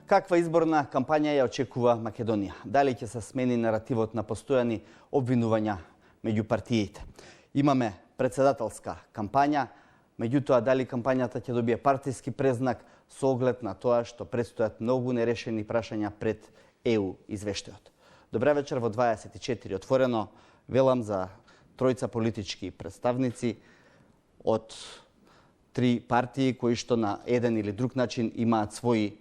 Каква изборна кампања ја очекува Македонија? Дали ќе се смени наративот на постојани обвинувања меѓу партиите? Имаме председателска кампања, меѓутоа дали кампањата ќе добие партиски презнак со оглед на тоа што предстојат многу нерешени прашања пред ЕУ извештајот. Добра вечер во 24 отворено. Велам за тројца политички представници од три партии кои што на еден или друг начин имаат своји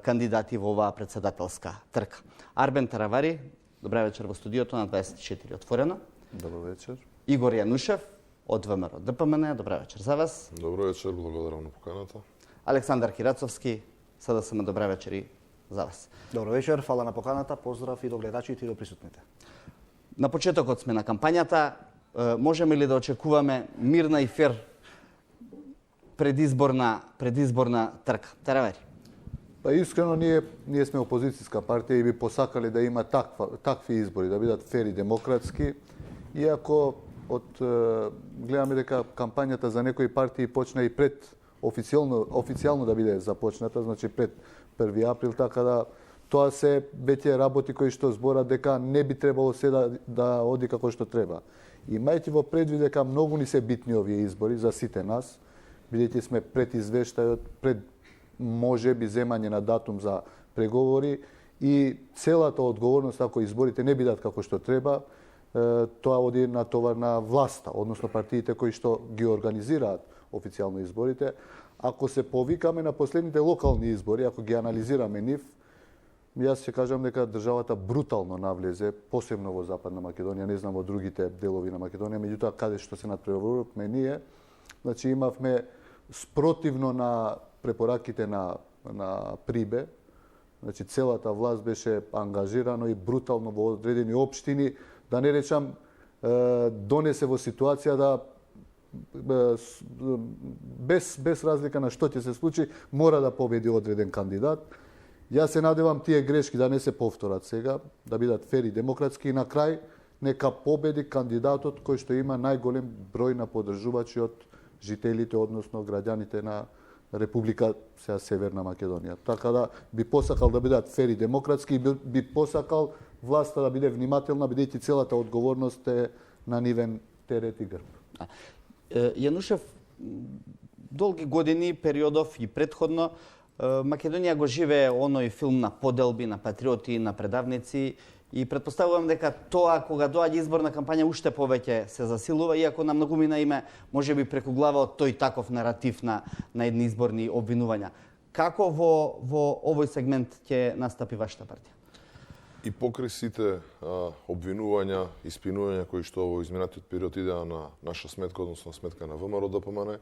кандидати во оваа председателска трка. Арбен Таравари, добра вечер во студиото на 24 отворено. Добро вечер. Игор Јанушев од ВМРО ДПМН, добра вечер за вас. Добро вечер, благодарам на поканата. Александар Кирацовски, СДСМ, добра вечер и за вас. Добро вечер, фала на поканата, поздрав и до гледачите и до присутните. На почетокот сме на кампањата, можеме ли да очекуваме мирна и фер предизборна трка? Таравари. Па искрено ние сме опозицијска партија и би посакале да има такви избори, да бидат фер и демократски, иако гледаме дека кампањата за некои партии почна и пред официјално да биде започната, значи пред 1 април, така да тоа се веќе работи кои што зборат дека не би требало се да оди како што треба. Имајќи во предвид дека многу ни се битни овие избори за сите нас, бидејќи сме пред извештајот, пред може би земање на датум за преговори и целата одговорност ако изборите не бидат како што треба, тоа оди на товар на власта, односно партиите кои што ги организираат официјално изборите. Ако се повикаме на последните локални избори, ако ги анализираме нив, јас ќе кажам дека државата брутално навлезе, посебно во Западна Македонија, не знам во другите делови на Македонија, меѓутоа каде што се надпреварувавме ние, значи имавме спротивно на препораките на Прибе, значи целата власт беше ангажирано и брутално во одредени општини, да не речам донесе во ситуација да без разлика на што ќе се случи, мора да победи одреден кандидат. Јас се надевам тие грешки да не се повторат сега, да бидат фер и демократски и на крај нека победи кандидатот кој што има најголем број на поддржувачи од жителите, односно граѓаните на Република Северна Македонија. Така да би посакал да бидат фер и демократски и би посакал власта да биде внимателна, бидејќи целата одговорност е на нивен терет и грб. Јанушев, долги години, периодов и предходно, Македонија го живее оној филм на поделби, на патриоти, на предавници и предпоставувам дека тоа кога доаѓа изборна кампања уште повеќе се засилува, иако на многумина име може би преку глава од тој таков наратив на едни изборни обвинувања. Како во овој сегмент ќе настапи вашата партија? И покрај сите обвинувања и спинувања кои што во изминатиот период идеа на наша сметка, односно сметка на ВМРО ДПМН,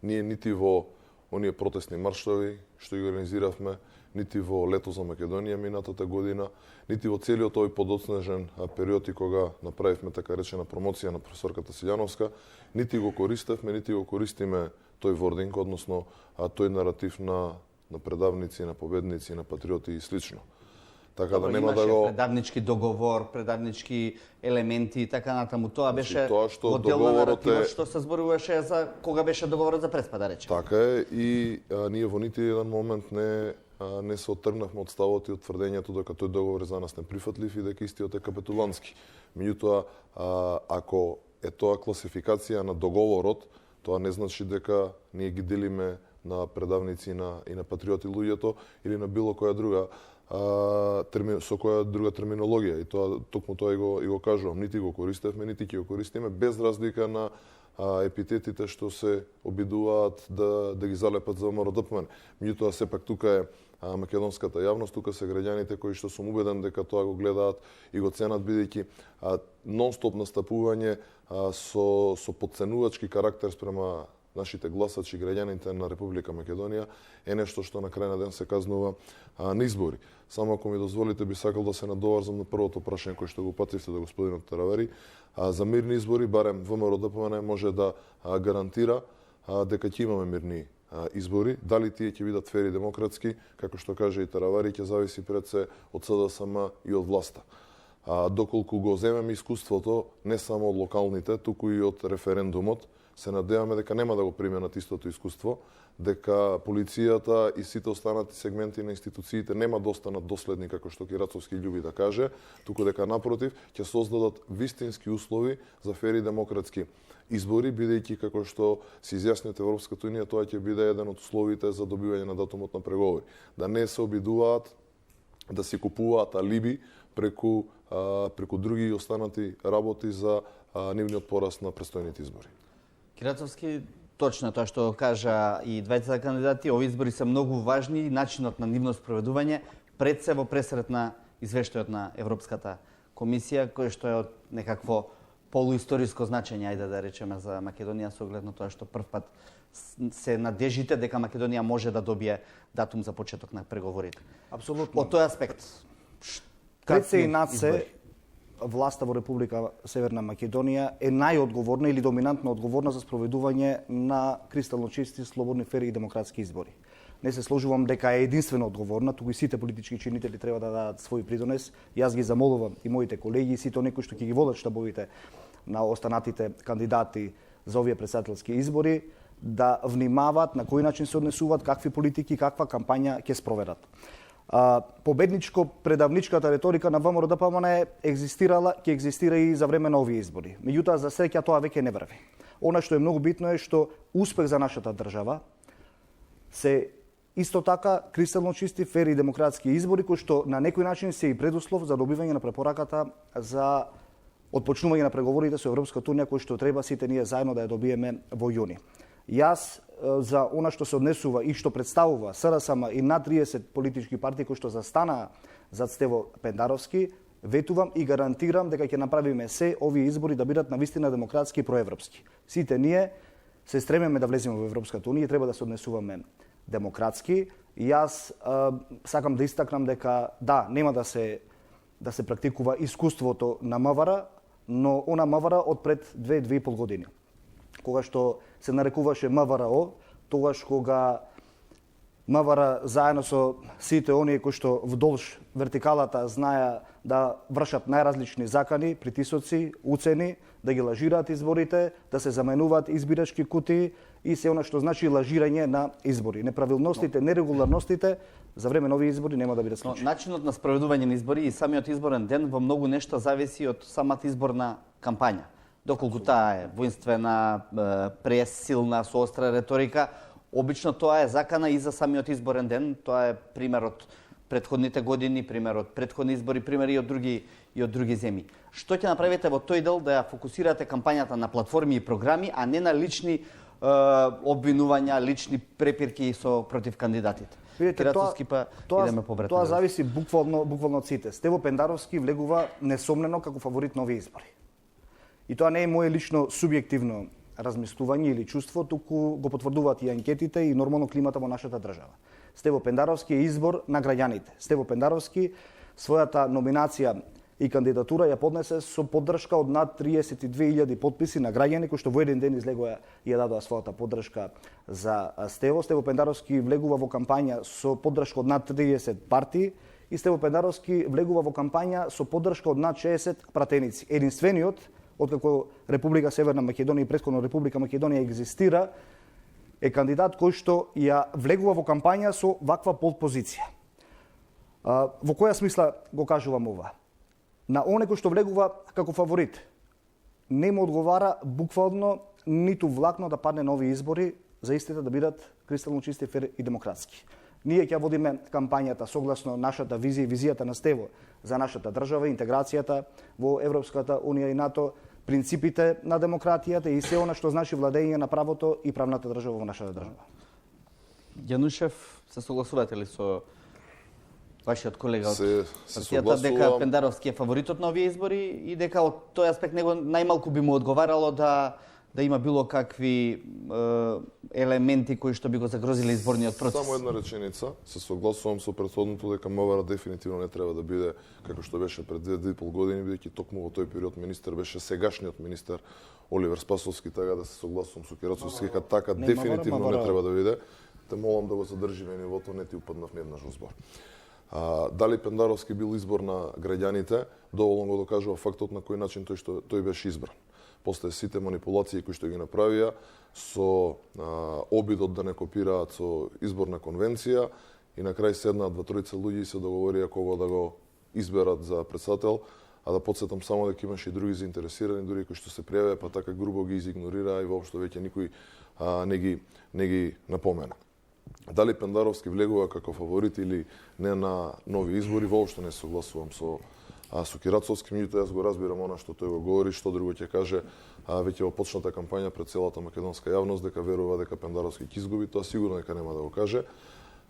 ние нити во оние протестни маршови што ги организиравме, нити во Лето за Македонија минатата година, нити во целиот овој подоцнежен период и кога направивме така речена промоција на професорката Силјановска, нити го користевме, нити го користиме тој вординг, односно тој наратив на предавници, на победници, на патриоти и слично. Така да нема да го предавнички договор, предавнички елементи и така натаму. Тоа беше тоа што моделна договорот наратива што се зборуваше за кога беше договорот за преспа, да речеме. Така е и ние во нити еден момент не се оттргнавме од ставот и од тврдењето дека тој договор е за нас неприфатлив и дека истиот е капитулантски. Меѓутоа, ако е тоа класификација на договорот, тоа не значи дека ние ги делиме на предавници и на патриоти луѓето или на било која друга со која друга терминологија. И токму тоа и го кажувам, нити го користевме, нити ќе го користиме, без разлика на епитетите што се обидуваат да ги залепат за ВМРО ДПМН. Меѓутоа сепак тука е македонската јавност, тука се граѓаните кои што сум убеден дека тоа го гледаат и го ценат, бидејќи нон-стоп настапување со подценувачки карактер спрема нашите гласачи, граѓаните на Република Македонија е нешто што на крај на ден се казнува на избори. Само ако ми дозволите, би сакал да се надоврзам на првото прашање кој што го пативте до господинот Таравари. За мирни избори, барем ВМРО ДПМН може да гарантира дека ќе имаме мирни избори. Дали тие ќе бидат фер и демократски, како што каже и Таравари, ќе зависи пред се од СДСМ и од власта. Доколку го земеме искуството не само од локалните, туку и од референдумот, се надеваме дека нема да го применат истото искуство, дека полицијата и сите останати сегменти на институциите нема да останат доследни, како што Кирацовски љуби да каже, туку дека напротив ќе создадат вистински услови за фери и демократски избори, бидејќи како што се изјасни од Европската унија, тоа ќе биде еден од условите за добивање на датумот на преговори. Да не се обидуваат да си купуваат алиби преку други и останати работи за нивниот пораст на престојните избори. Кирацовски, точно тоа што кажа и двајцата кандидати, овие избори се многу важни и начинот на нивно спроведување пред се во пресрет на извештајот на Европската комисија, кој што е од некакво полуисториско значење, ајде да речеме, за Македонија, со оглед на тоа што првпат се надежите дека Македонија може да добие датум за почеток на преговорите. Апсолутно. Од тој аспект, Пред се и над се, власта во Република Северна Македонија е најодговорна или доминантно одговорна за спроведување на кристално чисти, слободни, фери и демократски избори. Не се сложувам дека е единствено одговорна, туку и сите политички чинители треба да дадат свој придонес. Јас ги замолувам и моите колеги и сите оние кои што ќе ги водат штабовите на останатите кандидати за овие претседателски избори да внимаваат на кој начин се однесуваат, какви политики, каква кампања ќе спроведат. Победничко-предавничката реторика на ВМРО-ДПМН екзистирала, ќе екзистира и за време на овие избори. Меѓутоа, за среќа тоа веќе не врви. Она што е многу битно е што успех за нашата држава се исто така кристално чисти, фери и демократски избори, кои што на некој начин се и предуслов за добивање на препораката за отпочнување на преговорите со Европската унија, кои што треба сите ние заедно да ја добиеме во јуни. Јас за она што се однесува и што представува СРСМ и над 30 политички партии кои што застанаа зад Стево Пендаровски, ветувам и гарантирам дека ќе направиме се овие избори да бидат навистина демократски и проевропски. Сите ние се стремиме да влеземе во Европската унија и треба да се однесуваме демократски. Јас сакам да истакнам дека да, нема да се практикува искуството на МВР, но она МВР од пред 2-2,5 години. Кога што се нарекуваше МВР, тогаш кога МВР заедно со сите оние кои што вдолж вертикалата знаеа да вршат најразлични закани, притисоци, уцени, да ги лажираат изборите, да се заменуваат избирачки кутии и се она што значи лажирање на избори. Неправилностите, нерегуларностите за време на овие избори нема да бидат случаи. Начинот на спроведување на избори и самиот изборен ден во многу нешто зависи од самата изборна кампања. Доколку таа е воинствена, пресилна, со остра реторика, обично тоа е закана и за самиот изборен ден. Тоа е пример од претходните години, пример од претходни избори, пример и од други земји. Што ќе направите во тој дел да ја фокусирате кампањата на платформи и програми, а не на лични обвинувања, лични препирки против кандидатите? Видете, тоа зависи буквално од сите. Стево Пендаровски влегува несомнено како фаворит на овие избори. И тоа не е мое лично субјективно размислување или чувство, туку го потврдуваат и анкетите и нормално климата во нашата држава. Стево Пендаровски е избор на граѓаните. Стево Пендаровски својата номинација и кандидатура ја поднесе со поддршка од над 32.000 потписи на граѓани кои што во еден ден излегоа и ја дадоа својата поддршка за Стево. Стево Пендаровски влегува во кампања со поддршка од над 30 партии и Стево Пендаровски влегува во кампања со поддршка од над 60 пратеници. Единствениот откако Република Северна Македонија и претходно Република Македонија екзистира, е кандидат кој што ја влегува во кампања со ваква полпозиција. Во која смисла го кажувам ова? На оне кој што влегува како фаворит, не му одговара буквално ниту влакно да падне на овие избори за истите да бидат кристално чисти, фер и демократски. Ние ќе водиме кампањата согласно нашата визија и визијата на Стево за нашата држава, интеграцијата во Европската унија и НАТО, принципите на демократијата и се она што значи владење на правото и правната држава во нашата држава. Јанушев, се согласувате ли со вашиот колега од партијата дека Пендаровски е фаворитот на овие избори и дека од тој аспект него најмалку би му одговарало да има било какви елементи кои што би го загрозиле изборниот процес? Само една реченица, се согласувам со претходното дека МВР дефинитивно не треба да биде како што беше пред 2,5 години, бидејќи токму во тој период министер беше сегашниот министер Оливер Спасовски, така да се согласувам со Кирацовски, така дефинитивно не треба да биде. Те молам да го задржиме нивото, не ти упаднав еднаш во збор. Дали Пендаровски бил избор на граѓаните, доволно го докажува фактот на кој начин тој беше избран. после сите манипулации кои што ги направија со обидот да не копираат со изборна конвенција и на крај седнаат две-тројца луѓе и се договорија кого да го изберат за председател, а да подсетам само дека имаше и други заинтересирани, дури кои што се пријавија, па така грубо ги изигнорираа и воопшто веќе никој не ги напомена. Дали Пендаровски влегува како фаворит или не на нови избори, воопшто не согласувам со Кирацовски, меѓутоа јас го разбирам она што тој го говори, што друго ќе каже веќе во почната кампања пред целата македонска јавност дека верува дека Пендаровски ќе изгуби, тоа сигурно дека нема да го каже.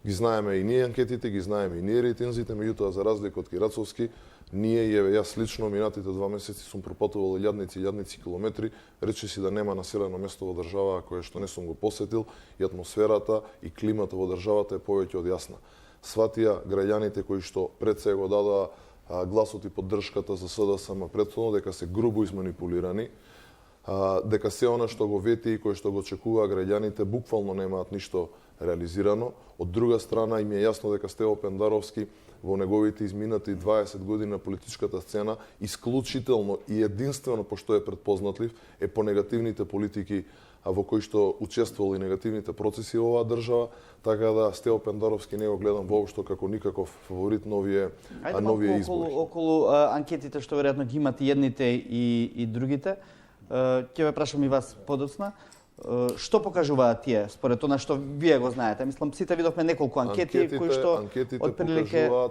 Ги знаеме и ние анкетите, ги знаеме и ние рейтинзите, меѓутоа за разлика од Кирацовски, ние јас лично минатите 2 месеци сум пропатувал илјадници километри, речиси да нема населено место во држава кое што не сум го посетил и атмосферата и климата во државата е повеќе од јасна. Сватија граѓаните кои што пред се го дадоа гласот и поддршката за СДСМ претходно дека се грубо изманипулирани, дека се она што го вети и кое што го очекуваа граѓаните буквално немаат ништо реализирано. Од друга страна им е јасно дека Стево Пендаровски во неговите изминати 20 години на политичката сцена исклучително и единствено пошто е предпознатлив е по негативните политики во кои што учествувал и негативните процеси во оваа држава, така да Стево Пендаровски не го гледам воопшто како никаков фаворит новие избори. Околу анкетите што веројатно ги имат и едните и другите, ќе ве прашам и вас подоцна. Што покажуваат тие според она што вие го знаете? Мислам, сите видовме неколку анкети кои што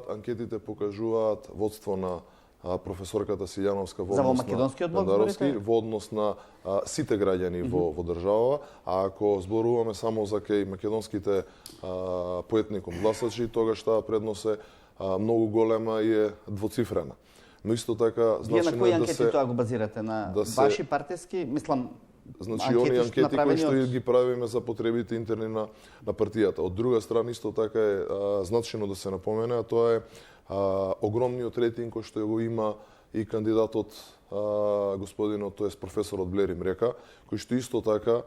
анкетите покажуваат водство на професорката Силјановска во однос на Пендаровски во однос на сите граѓани во држава, а ако зборуваме само за кај македонските поетникум гласачи, тогаш таа предност е многу голема и е двоцифрена. Но исто така значи на кои анкети тоа го базирате, на ваши партиски, мислам, значи оние анкети кои што ги правиме за потребите интерни на партијата. Од друга страна исто така е значено да се напомене, а тоа е огромниот рейтинг кој што го има и кандидатот господинот, тоест професорот Блерим Река, кој што исто така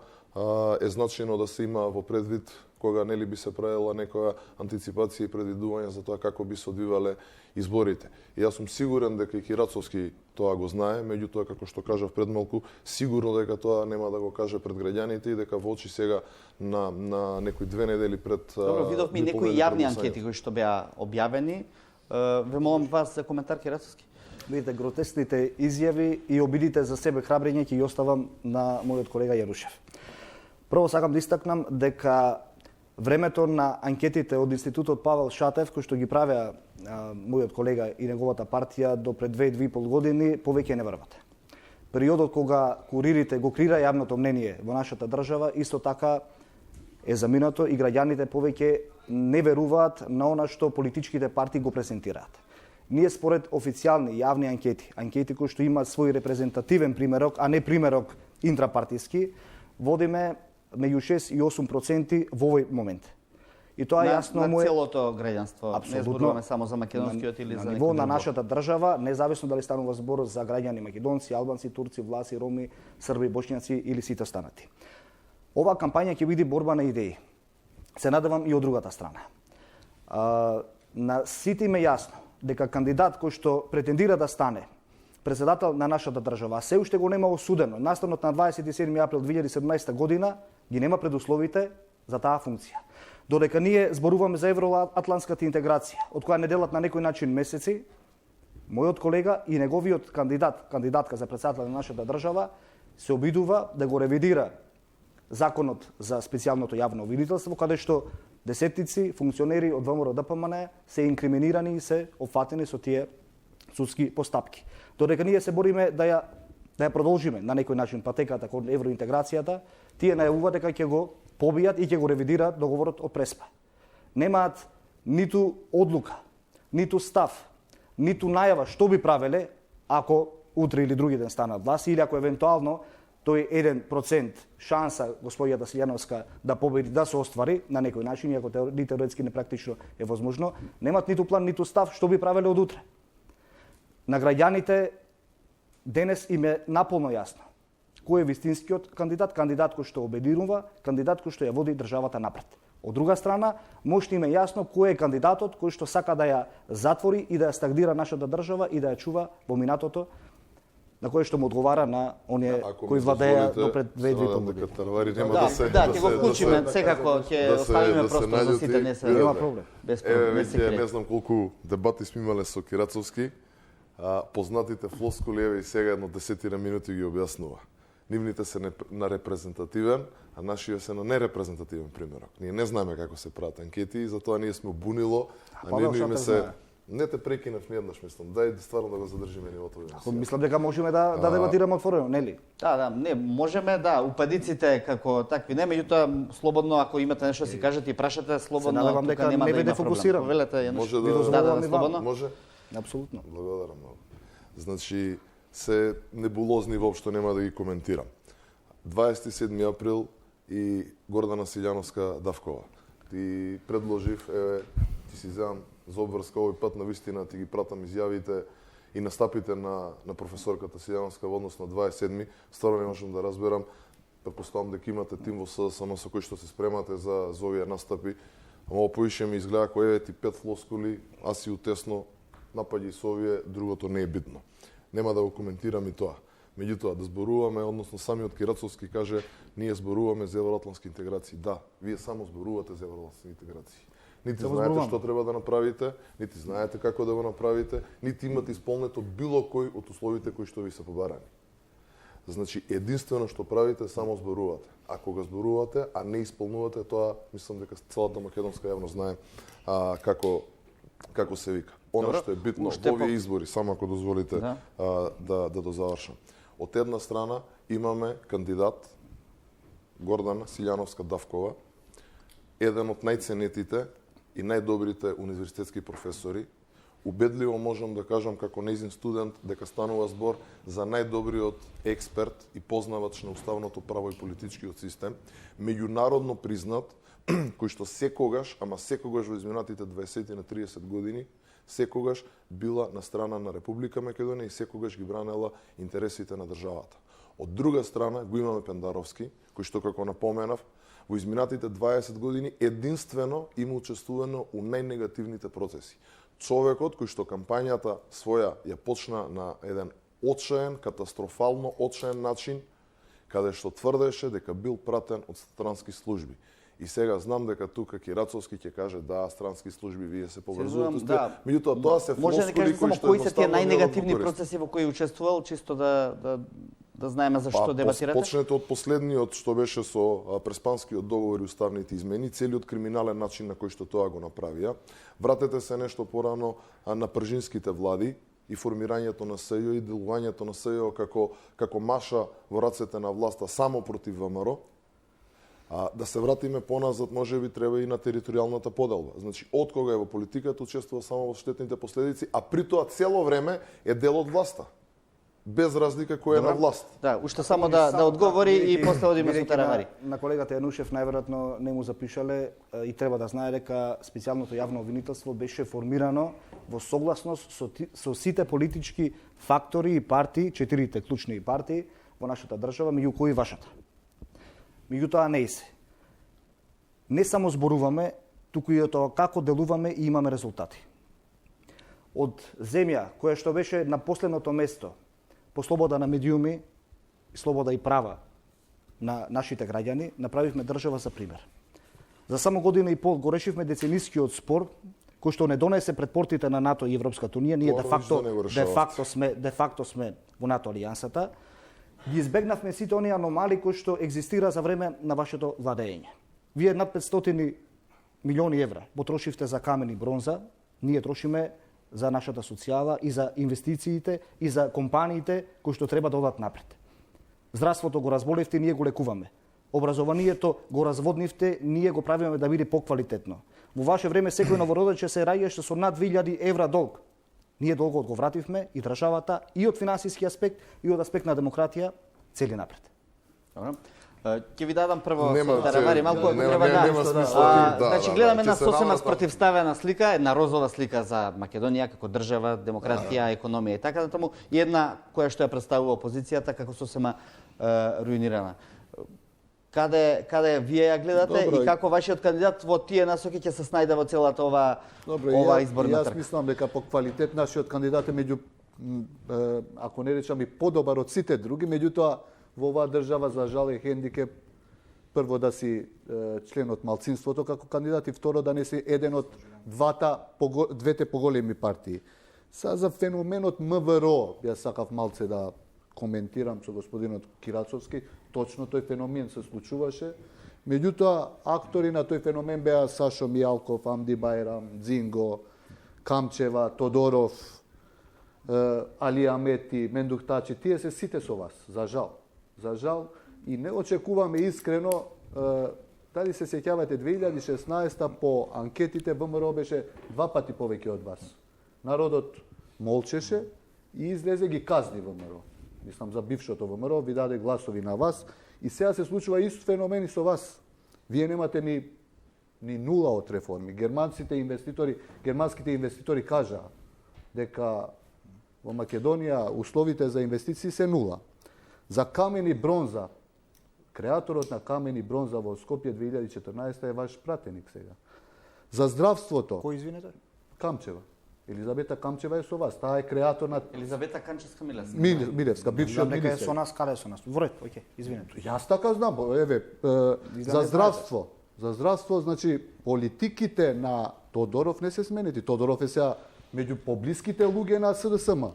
е значено да се има во предвид кога нели би се правила некоја антиципација и предвидување за тоа како би се одвивале изборите. И јас сум сигурен дека и Кирацовски тоа го знае, меѓутоа како што кажав пред малку, сигурно дека тоа нема да го каже пред граѓаните и дека во очи сега на некои 2 недели пред Добро, видовме и некои јавни анкети кои што беа објавени. Ве молам вас за коментар, Кирацовски. Видите, гротескните изјави и обидите за себе храбрење ќе ги оставам на мојот колега Јарушев. Прво сакам да истакнам дека времето на анкетите од Институтот Павел Шатев, кој што ги правеа мојот колега и неговата партија до пред 2,5 години, повеќе не врват. Периодот кога куририте го крира јавното мнение во нашата држава, исто така е заминато и граѓаните повеќе не веруваат на она што политичките партии го презентираат. Ние според официјални јавни анкети кои што имаат свој репрезентативен примерок, а не примерок интрапартиски, водиме меѓу 6 и 8% во овој момент. И тоа е јасно на целото граѓанство, не зборуваме само за македонскиот или за ниво на нашата држава, независно дали станува збор за граѓани македонци, албанци, турци, власи, роми, срби, бошњаци или сите останати. Оваа кампања ќе биде борба на идеи. Се надевам и од другата страна. На сите им е јасно дека кандидат кој што претендира да стане председател на нашата држава, се уште го нема осудено. Настанот на 27 април 2017 година ги нема предусловите за таа функција. Додека ние зборуваме за евроатлантската интеграција, од која не делат на некој начин месеци, мојот колега и неговиот кандидатка за председател на нашата држава се обидува да го ревидира законот за специјалното јавно обвинителство, каде што десетици функционери од ВМРО-ДПМН се инкриминирани и се опфатени со тие судски постапки. Додека ние се бориме да ја продолжиме на некој начин патеката кон евроинтеграцијата, тие најавуваат дека ќе го побијат и ќе го ревидираат договорот од Преспа. Немаат ниту одлука, ниту став, ниту најава што би правеле ако утре или други ден станат власт или ако евентуално тој 1% шанса господјата Силјановска да победи, да се оствари на некој начин, иако ни теоретски, ни практично е возможно, немаат ниту план, ниту став што би правеле од утре. На граѓаните денес им е наполно јасно кој е вистинскиот кандидат кој што обединува, кандидат кој што ја води државата напред. Од друга страна, можете им е јасно кој е кандидатот кој што сака да ја затвори и да ја стагнира нашата држава и да ја чува во минатото на кое што му одговара на оние кои владеа до пред 2-2,5 години. Тарвари нема Да, ќе го вклучиме, секако ќе оставиме простор за сите, не се Нема проблем. без Еве, проблем. веќе не знам колку дебати сме имале со Кирацовски, познатите флоскули, еве и сега едно 10 минути ги објаснува. Нивните се на репрезентативен, а нашите се на нерепрезентативен примерок. Ние не знаеме како се прават анкети и затоа ние сме бунило, а не име се... Не те прекинав ниеднаш, мислам. Дај стварно да го задржиме нивото. Мислам дека можеме да дебатираме отворено, нели? Да, не, можеме, да, упадиците како такви не, меѓутоа слободно ако имате нешто да си кажете и прашате, слободно, Се надевам дека нема не да биде има проблем. фокусиран. Повелете, Јануш. Може Ви да... дозволувам и вам. слободно. Може? Апсолутно. Благодарам многу. Значи, се небулозни воопшто нема да ги коментирам. 27 април и Гордана Силјановска Давкова. Ти предложив, еве, ти си земам за обврска овој пат, на вистина ти ги пратам изјавите и настапите на професорката Силјановска во однос на 27-ми. Стварно не можам да разберам, претпоставам дека имате тим во СДСМ со кој што се спремате за овие настапи. Ама ово поише ми изгледа кој еве ти 5 флоскули, аз си утесно напаѓи со овие, другото не е битно. Нема да го коментирам и тоа. Меѓутоа, да зборуваме, односно самиот Кирацовски каже, ние зборуваме за евроатлантски интеграции. Да, вие само зборувате за евроатлантски интеграции. Нити знаете што треба да направите, нити знаете како да го направите, нити имате исполнето било кој од условите кои што ви се побарани. Значи, единствено што правите, само зборувате. Ако го зборувате, а не исполнувате, тоа, мислам дека целата македонска јавност знае како се вика. Оно што е битно во овие избори, само ако дозволите да дозавршам. Од една страна имаме кандидат Гордана Силјановска Давкова, еден од најценетите и најдобрите универзитетски професори. Убедливо можам да кажам како нејзин студент дека станува збор за најдобриот експерт и познавач на уставното право и политичкиот систем, меѓународно признат, кој што секогаш, ама секогаш во изминатите 20 на 30 години, секогаш била на страна на Република Македонија и секогаш ги бранела интересите на државата. Од друга страна го имаме Пендаровски, кој што, како напоменав, во изминатите 20 години единствено има учествувано у најнегативните процеси. Човекот кој што кампањата своја ја почна на еден отчаен, катастрофално отчаен начин, каде што тврдеше дека бил пратен од странски служби. И сега знам дека тука Кирацовски ќе каже да, странски служби, вие се поврзувате. Да. Меѓутоа тоа се може да кажете само кои се тие најнегативни процеси во кои учествувал, чисто да знаеме за што дебатирате? Почнете од последниот што беше со Преспанскиот договор и уставните измени, целиот криминален начин на кој што тоа го направија. Вратете се нешто порано на пржинските влади и формирањето на СЈО и делувањето на СЈО како маша во рацете на власта само против ВМРО. Да се вратиме поназад, може би треба и на територијалната поделба. Значи, од кога е во политиката, учествува само во штетните последици, а при тоа цело време е дел од власта. Без разлика кој е на власт. Да, уште само да одговори и после одиме со Таравари. На колегата Јанушев најверојатно не му запишале и треба да знае дека специјалното јавно обвинителство беше формирано во согласност со сите политички фактори и партии, 4 клучни партии во нашата држава, меѓу кои вашата. Меѓутоа не се. Не само зборуваме, туку и тоа како делуваме и имаме резултати. Од земја која што беше на последното место по слобода на медиуми, слобода и права на нашите граѓани, направивме држава за пример. За само година и пол го решивме деценискиот спор кој што не донесе пред портите на НАТО и Европската унија, ние де факто сме во НАТО алијансата. Ги избегнавме сите оние аномали кои што екзистира за време на вашето владење. Вие над 500 милиони евра потрошивте за камен и бронза, ние трошиме за нашата социјала и за инвестициите и за компаниите кои што треба да одат напред. Здравството го разболивте, ние го лекуваме. Образованието го разводнивте, ние го правиме да биде поквалитетно. Во ваше време секој новородече се раѓаше со над 2000 евра долг. Ние долгот го вративме и државата и од финансиски аспект и од аспект на демократија цели напред. Добро. Ќе ви дадам прво Таравари малку ако треба значи гледаме на сосема спротивставена слика, една розова слика за Македонија како држава, демократија, економија и така натаму, и една која што ја представува опозицијата како сосема руинирана. Каде вие ја гледате и како вашиот кандидат во тие насоки ќе се снајде во целата ова изборна трка? Јас мислам дека по квалитет нашиот кандидат е меѓу ако не речам и подобар од сите други, меѓутоа во оваа држава за жал е хендикеп прво да си член од малцинството како кандидат и второ да не си еден од двете поголеми партии. Са за феноменот МВР, ја сакав малце да коментирам со господинот Кирацовски, точно тој феномен се случуваше. Меѓутоа, актори на тој феномен беа Сашо Мијалков, Амди Байрам, Дзинго, Камчева, Тодоров, Али Амети, Мендух Тачи, тие се сите со вас, за жал. За жал, и не очекуваме искрено, дали се сеќавате 2016 по анкетите ВМРО беше 2 пати повеќе од вас. Народот молчеше и излезе ги казни ВМРО. Мислам за бившото ВМРО, ви даде гласови на вас и сега се случува ист феномен и со вас. Вие немате ни нула од реформи. Германските инвеститори кажаа дека во Македонија условите за инвестиции се нула. За камен и бронза, креаторот на камен и бронза во Скопје 2014 е ваш пратеник сега. За здравството... Кој извинете? Камчева. Елизабета Камчева е со вас. Таа е креатор на... Елизабета Канчевска-Милевска. Милевска, бившиот Нека е министер. со нас, каде е со нас? Во ред, окей, извинете. Јас така знам, еве, за здравство. За здравство, значи, политиките на Тодоров не се сменети. Тодоров е сега меѓу поблиските луѓе на СДСМ.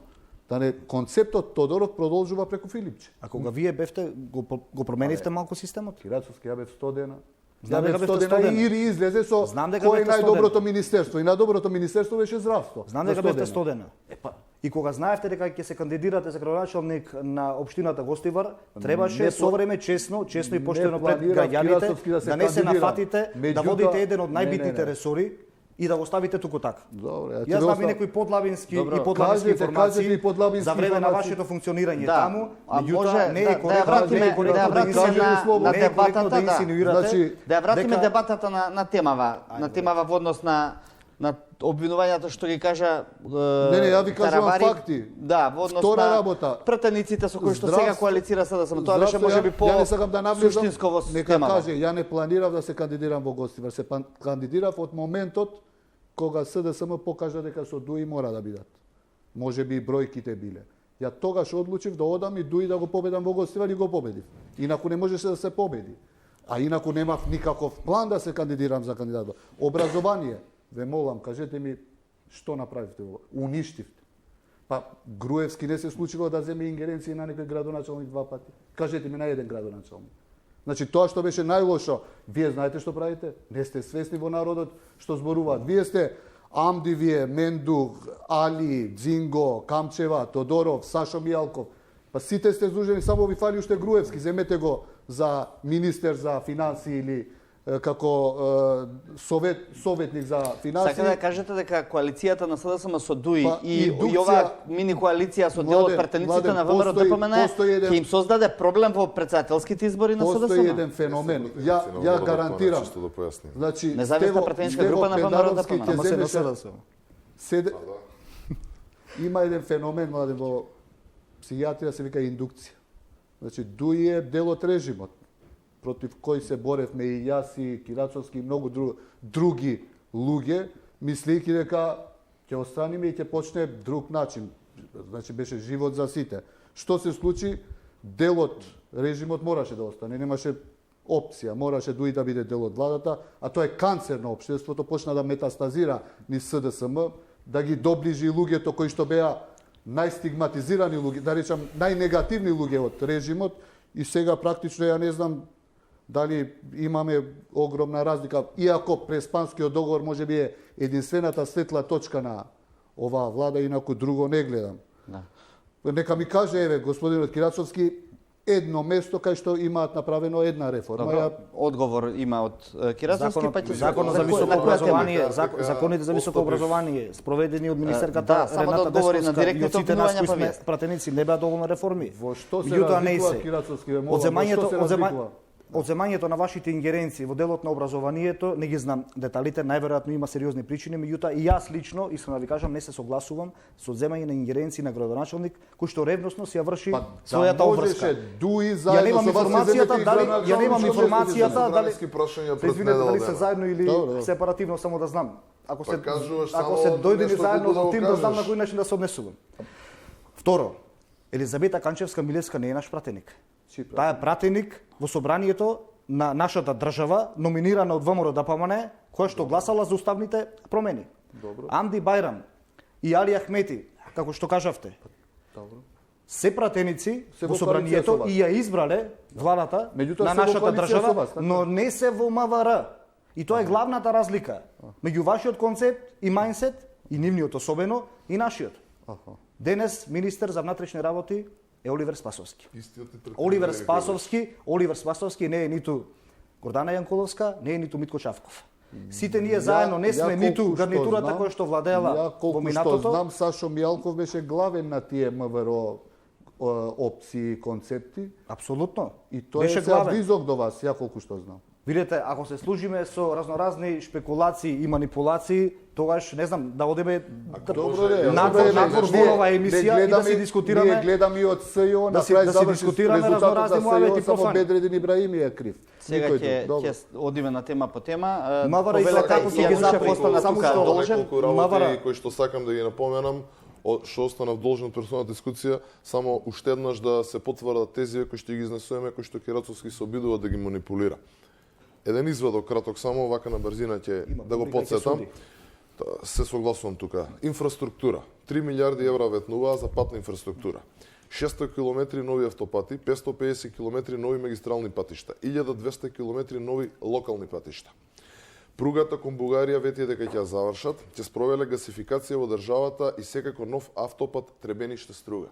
Да не, концептот Тодоров продолжува преку Филипче. А кога вие бевте, го променивте малку системот? Кирацовски, ја бев 100 дена. Знам дека бевте 100 100 дена. и Ири излезе со Знам дека кој е бевте 100 најдоброто министерство. И најдоброто министерство беше здравство. Знам дека бевте 100 дена. И кога знаевте дека ќе се кандидирате за градоначалник на општината Гостивар, требаше со време честно и поштено пред граѓаните да не се нафатите да водите еден од најбитните ресори и да го ставите туку така. Добре, Јас знам и некои подлабински информации за време на вашето функционирање таму, меѓутоа не е коректно на дебатата, да инсинуирате. Да ја вратиме дебатата на темава во однос на обвинувањата што ги кажа Не, ја ви кажувам факти. Да, во однос Втора на работа. пратениците со кои што сега коалицира СДСМ. Тоа беше можеби по Ја не сакам да навлезам. суштинско во Нека темава. каже, ја не планирав да се кандидирам во Гостивар, се кандидирав од моментот кога СДСМ покажа дека со Дуи мора да бидат. Можеби и бројките биле. Ја тогаш одлучив да одам и Дуи да го победам во Гостивар и го победив. Инаку не можеше да се победи. А инаку немав никаков план да се кандидирам за кандидат. Образование. Ве молам, кажете ми што направивте во? Уништивте. Па Груевски не се случило да земе ингеренции на некој градоначалник 2 пати. Кажете ми на еден градоначалник. Значи тоа што беше најлошо, вие знаете што правите? Не сте свесни во народот што зборуваат. Вие сте Амди, вие, Мендух, Али, Дзинго, Камчева, Тодоров, Сашо Мијалков. Па сите сте зужени, само ви фали уште Груевски. Земете го за министер за финансии или како советник за финансии. Сака да кажете дека коалицијата на СДСМ со Дуи Па, и индукција- оваа мини коалиција со дел од пратениците на ВМРО ДПМН ќе им создаде проблем во председателските избори на СДСМ. Постои еден феномен. Ја гарантирам. Чисто да појасним. Значи, Независна пратеничка група на ВМРО ДПМН. Ама се на СДСМ. Има еден феномен, младен, во психијатрија се вика индукција. Значи, Дуи е дел од режимот, против кој се боревме и јас и Кирацовски и многу други луѓе, мислејќи дека ќе остраниме и ќе почне друг начин. Значи, беше живот за сите. Што се случи? Дел од режимот мораше да остане, немаше опција, мораше Дуи да биде дел од владата, а тоа е канцер на општеството, почна да метастазира низ СДСМ, да ги доближи луѓето кои што беа најстигматизирани луѓе, да речам најнегативни луѓе од режимот, и сега практично ја не знам дали имаме огромна разлика, иако Преспанскиот договор можеби е единствената светла точка на оваа влада, инаку друго не гледам. Да. Нека ми каже, еве, господинот Кирацовски, едно место кај што имаат направено една реформа. Добро, одговор има од Кирацовски, па ќе Законот за високо образование, законите за високо образование спроведени од министерката само да Рената одговори на Десковска и директните од сите нас обвинувања, кои па сме вие. пратеници не беа доволно реформи. Во што се Меѓутоа, не разликува се. Кирацовски, ве молам, во што се разликува? Одземањето на вашите ингеренции во делот на образованието, не ги знам деталите, најверојатно има сериозни причини, меѓутоа и јас лично, искрено да ви кажам, не се согласувам со одземање на ингеренции на градоначалник кој што ревносно си ја врши својата обврска. Дуи Ја заедно немам со вас се информацијата земете и дали градоначалник, ја немам што информацијата дали Границки прашања се пред извинете дали се недела. заедно или Добро. сепаративно, само да знам. Ако се кажуваш ако само се дојдени нешто заедно колку да во го тим, да знам на кажеш. кој начин да се однесувам. Второ, Елизавета Канчевска-Милевска не е наш пратеник. Чиј Таа е пратеник во собранието на нашата држава, номинирана од ВМРО-ДПМНЕ, која што гласала за уставните промени. Добро. Амди Байрам и Али Ахмети, како што кажавте, Добро. се пратеници Се во во коалиција со собранието вас. и ја избрале владата Меѓутоа на се во нашата коалиција со држава, вас, така? но не се во МВР. И тоа е главната разлика меѓу вашиот концепт и мајнсет, и нивниот особено, и нашиот. Аха. Денес министер за внатрешни работи е Оливер Спасовски. Истиот и Оливер Спасовски не е ниту Гордана Јанкуловска, не е ниту Митко Чавков. Сите ние заедно не сме ниту гарнитурата која што владеела во минатото. Што знам, Сашо Мијалков беше главен на тие МВР опции и концепти. Апсолутно. И тој беше е сега главен. близок до вас, ја колку што знам. Видете, ако се служиме со разноразни шпекулации и манипулации, тогаш не знам да одиме Добро де, надвор во оваа емисија и да се Ние дискутираме. гледаме и од СЈО, да на си- крај да си заврши дискутираме резултатот разноразни на муавети СЈО, само профани. Бедредин Ибраими е крив. Сега Никој ќе друг. Добро. одиме на тема по тема. Мавара и Повелете, како се ја ги знам решава, остана само тука што- должен. Неколку работи Мавара. кои што сакам да ги напоменам, што останав должен персонална дискусија, само уште еднаш да се потврдат тезиве кои што ги изнесуваме, кои што Кирацовски се обидува да ги манипулира. Еден извадок краток само, вака на брзина ќе да го публика ќе потсетам. суди. Се согласувам тука. Инфраструктура. 3 милиарди евра ветнуваа за патна инфраструктура. 600 км нови автопати, 550 км нови магистрални патишта, 1200 км нови локални патишта. Пругата кон Бугарија вети дека ќе ја завршат, ќе спровеле гасификација во државата и секако нов автопат Требениште-Струга.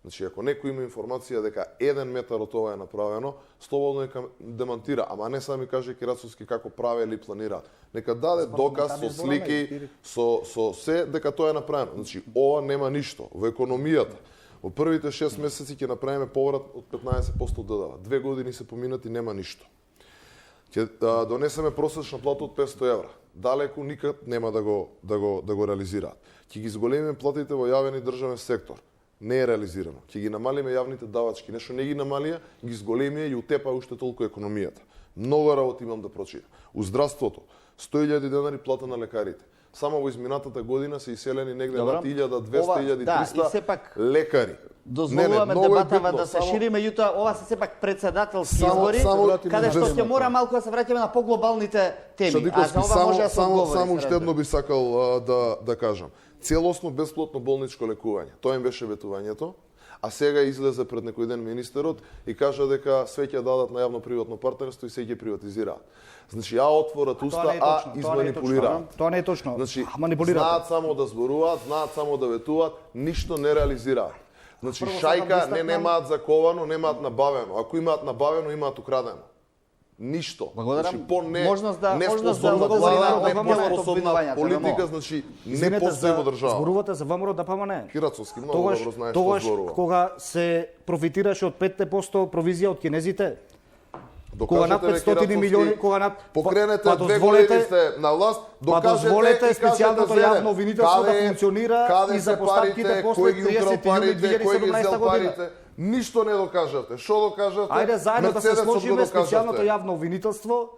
Значи, ако некој има информација дека 1 метар од ова е направено, слободно нека демантира, ама не сами каже Кирацовски како праве или планираат. Нека даде доказ со слики, со се дека тоа е направено. Значи, ова нема ништо. Во економијата, во првите 6 месеци ќе направиме поврат од 15% ДДВ. 2 години се поминати, нема ништо. Ќе донесеме просечна плата од 500 евра. Далеку никад нема да го реализираат. Ќе ги зголемиме платите во јавен и државен сектор. Не е реализирано. Ќе ги намалиме јавните давачки. Нешто не ги намалија, ги зголемија и утепа уште толку економијата. Многу работи имам да прочитам. У здравството 100.000 денари плата на лекарите. Само во изминатата година се иселени негде над 1.200-1.300 Да, и сепак лекари. дозволуваме многу е дебатава битно, да се само- шири, меѓутоа ова се сепак председателски Само- избори, само- каде што ќе Весна, мора малку да се враќаме на поглобалните теми. А за Шадиковски, ова може да се одговори. само се уште разбира. едно би сакал да кажам. Целосно бесплатно болничко лекување. Тоа им беше ветувањето. А сега излезе пред некој ден министерот и кажа дека све ќе дадат на јавно-приватно партнерство и се ќе приватизираат. Значи, ја отворат уста, Тоа не е а точно, изманипулираат. Тоа не е точно. Значи, манипулираат. знаат само да зборуваат, знаат само да ветуваат, ништо не реализираат. Значи, Прво сакам да шајка истакнам- немаат заковано, немаат набавено. Ако имаат набавено, имаат украдено. Ништо. Благодарам. Значи, Можност да неспособна одговори на влада, обвинувањето, неспособна обвинувањата, политика, да, значи не Извинете, постои во држава. зборувате за ВМРО ДПМНЕ. Кирацовски многу добро знаеш што Тогаш зборува. кога се профитираше од 5% провизија од кинезите, кога над Докажете, 500 Кирацовски, милиони, кога над покренете па 2 дозволете- години сте на власт, докажете дозволете и кажете специјалното зелен. јавно обвинителство да функционира каде и за се поставките парите, после кој ги украл 30 јуни парите, кој ги 2017 зел година. парите. Ништо не докажате. Што докажате? Ајде заедно да се Мерцедесот го сложиме докажавте. специјалното јавно обвинителство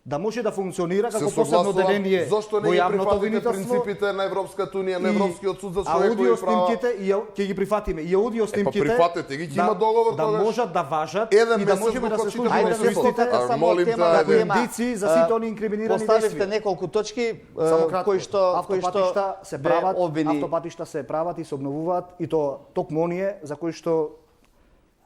да може да функционира Се како посебно согласувам. деление Зошто не во ги јавното прифатите обвинителство. принципите на Европската унија, на И Европскиот суд за човекови аудио права? снимките и ќе ги прифатиме. И аудио снимките прифатете ги, ќе има договор да тогаш. можат да важат Еден и да месец можеме го да се прочитаме. служиме Ајде со не истите повтарате А, само молим те, тема ајде. тема. индици за сите они инкриминирани Поставивте действија. неколку точки Само кратко, кои што автопатишта се бе прават, обвини. автопатишта се прават и се обновуваат и то токму оние за кои што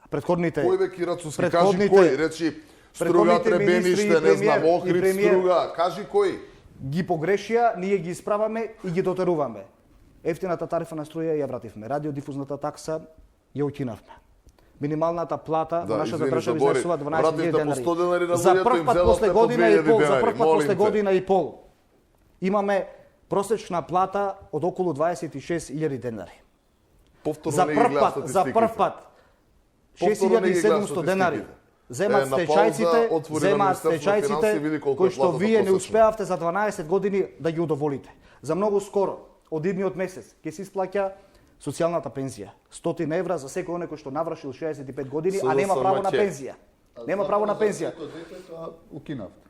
претходните Кој бе Кирацовски? Кажи Претходните- кој? Речи Струга, претходните министри Требениште, и не знам, премиер- и Охрид, премиер- Струга. Кажи кој? ги погрешија, ние ги исправаме и ги дотеруваме. Ефтината тарифа на струја ја вративме. Радиодифузната такса ја укинавме. Минималната плата во нашата извини, држава забори. изнесува 12.000 Вративте по денари. 100 денари на За луѓето, прв им пат зедовте после по година и 2000 пол, за денари, прв пат молим после те. година и пол имаме просечна плата од околу 26.000 денари. Повторно За не ги прв гледам пат, за статистиките. прв пат Повторно не ги гледам 6.700 денари. статистиките. Земаат На пауза, стечајците, отвори на земаат Министерство на финансии, стечајците види колку кои е што платата вие не просечна. успеавте за 12 години да ги удоволите. За многу скоро, од идниот месец, ќе се исплаќа социјалната пензија. 100 евра за секој оној кој што навршил 65 години, а нема право на пензија. Нема право на пензија. Укинавте.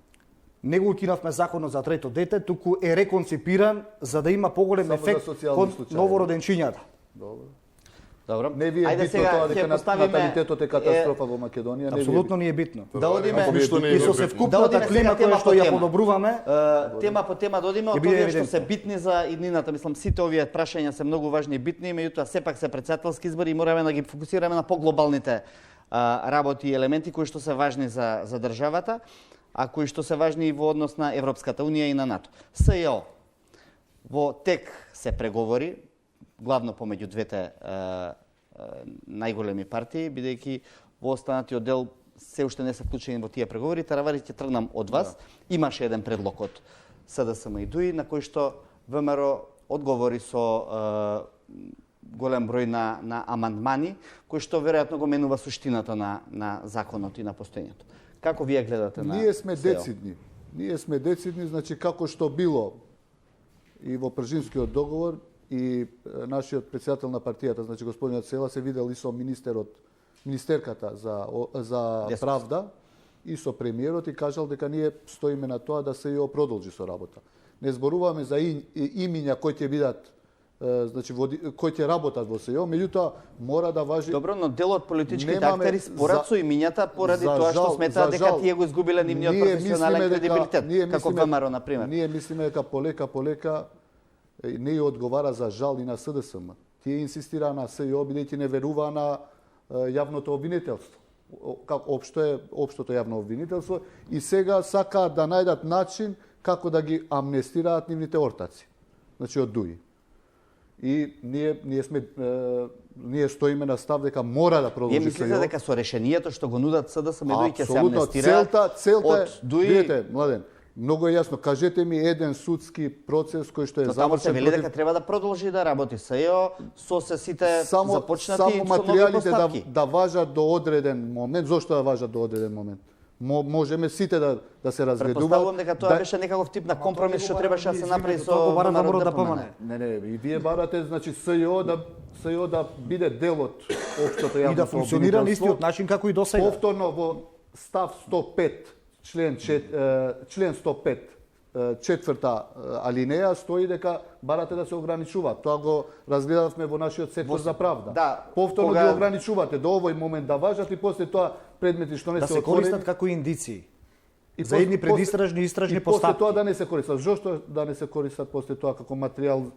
Не го укинавме законот за трето дете, туку е реконципиран за да има поголем Само за ефект социјални кон случаи. новороденчињата. Добро. Добро. Не ви е Ајде битно сега тоа ќе дека поставиме наталитетот е катастрофа во Македонија. Апсолутно ни е битно. Да одиме Ако ништо не е И со битно. севкупната клима која што ја подобруваме, Тема по тема да одиме, од биде овие што евидентно. се битни за иднината. Мислам, сите овие прашања се многу важни и битни, меѓутоа сепак се претседателски избори и мораме да ги фокусираме на поглобалните работи и елементи кои што се важни за државата, а кои што се важни и во однос на Европската Унија и на НАТО. СЈО во тек се преговори, главно помеѓу двете најголеми партии, бидејќи во останатиот дел се уште не се вклучени во тие преговори. Таравари, ќе тргнам од вас. Имаше еден предлог од СДСМ и ДУИ на кој што ВМРО одговори со голем број на амандмани, кои што веројатно го менува суштината на законот и на постоењето. Како вие гледате на Ние сме СЈО? децидни. Ние сме децидни, значи како што било и во Пржинскиот договор и нашиот председател на партијата, значи господинот Села, се видел и со министерката за Десос. правда и со премиерот и кажал дека ние стоиме на тоа да СЈО продолжи со работа. Не зборуваме за имиња кои ќе бидат значи кои ќе работат во СЈО, меѓутоа мора да важи. Добро, но дел од политичките Немаме актери спорат со имињата поради за тоа што жал- сметаат за дека жал, тие го изгубиле нивниот ние професионален мислиме дека- кредибилитет, ние како мислиме- ВМРО, на пример. Ние мислиме дека полека не ја одговара за жал и на СДСМ. Тие инсистираа на СЈО бидејќи не веруваа на јавното обвинителство. Како општото јавно обвинителство и сега сакаат да најдат начин како да ги амнестираат нивните ортаци. Значи од ДУИ. И ние стоиме на став дека мора да продолжи Вие мислите СЈО. дека со решението што го нудат СДСМ и ДУИ ќе се Апсолутно. амнестира Целта е, од ДУИ? видите, Младен, многу е јасно. Кажете ми еден судски процес кој што е Но таму се завршен вели дека треба да продолжи да работи СЈО со се сите започнати само и со нови материјалите поставки. да важат до одреден момент. Зошто да важат до одреден момент? Можеме сите да се разгледуваат. Предпоставувам дека тоа беше некаков тип на компромис што требаше да се направи со тоа го бара ВМРО ВМРО ДПМН. Не, и вие барате, значи СЈО да биде дел од општото јавно и да функционира на истиот начин како и до сега. Повторно во став 105, член 105, четврта алинеја стои дека барате да се ограничува. Тоа го разгледавме во нашиот сектор за правда. Да, Повторно кога- ги ограничувате до овој момент да важат и после тоа предмети што не Да се се отворени користат како индиции. и за едни предистражни и истражни и после постапки. тоа да не се користат. Зошто да не се користат после тоа како материјал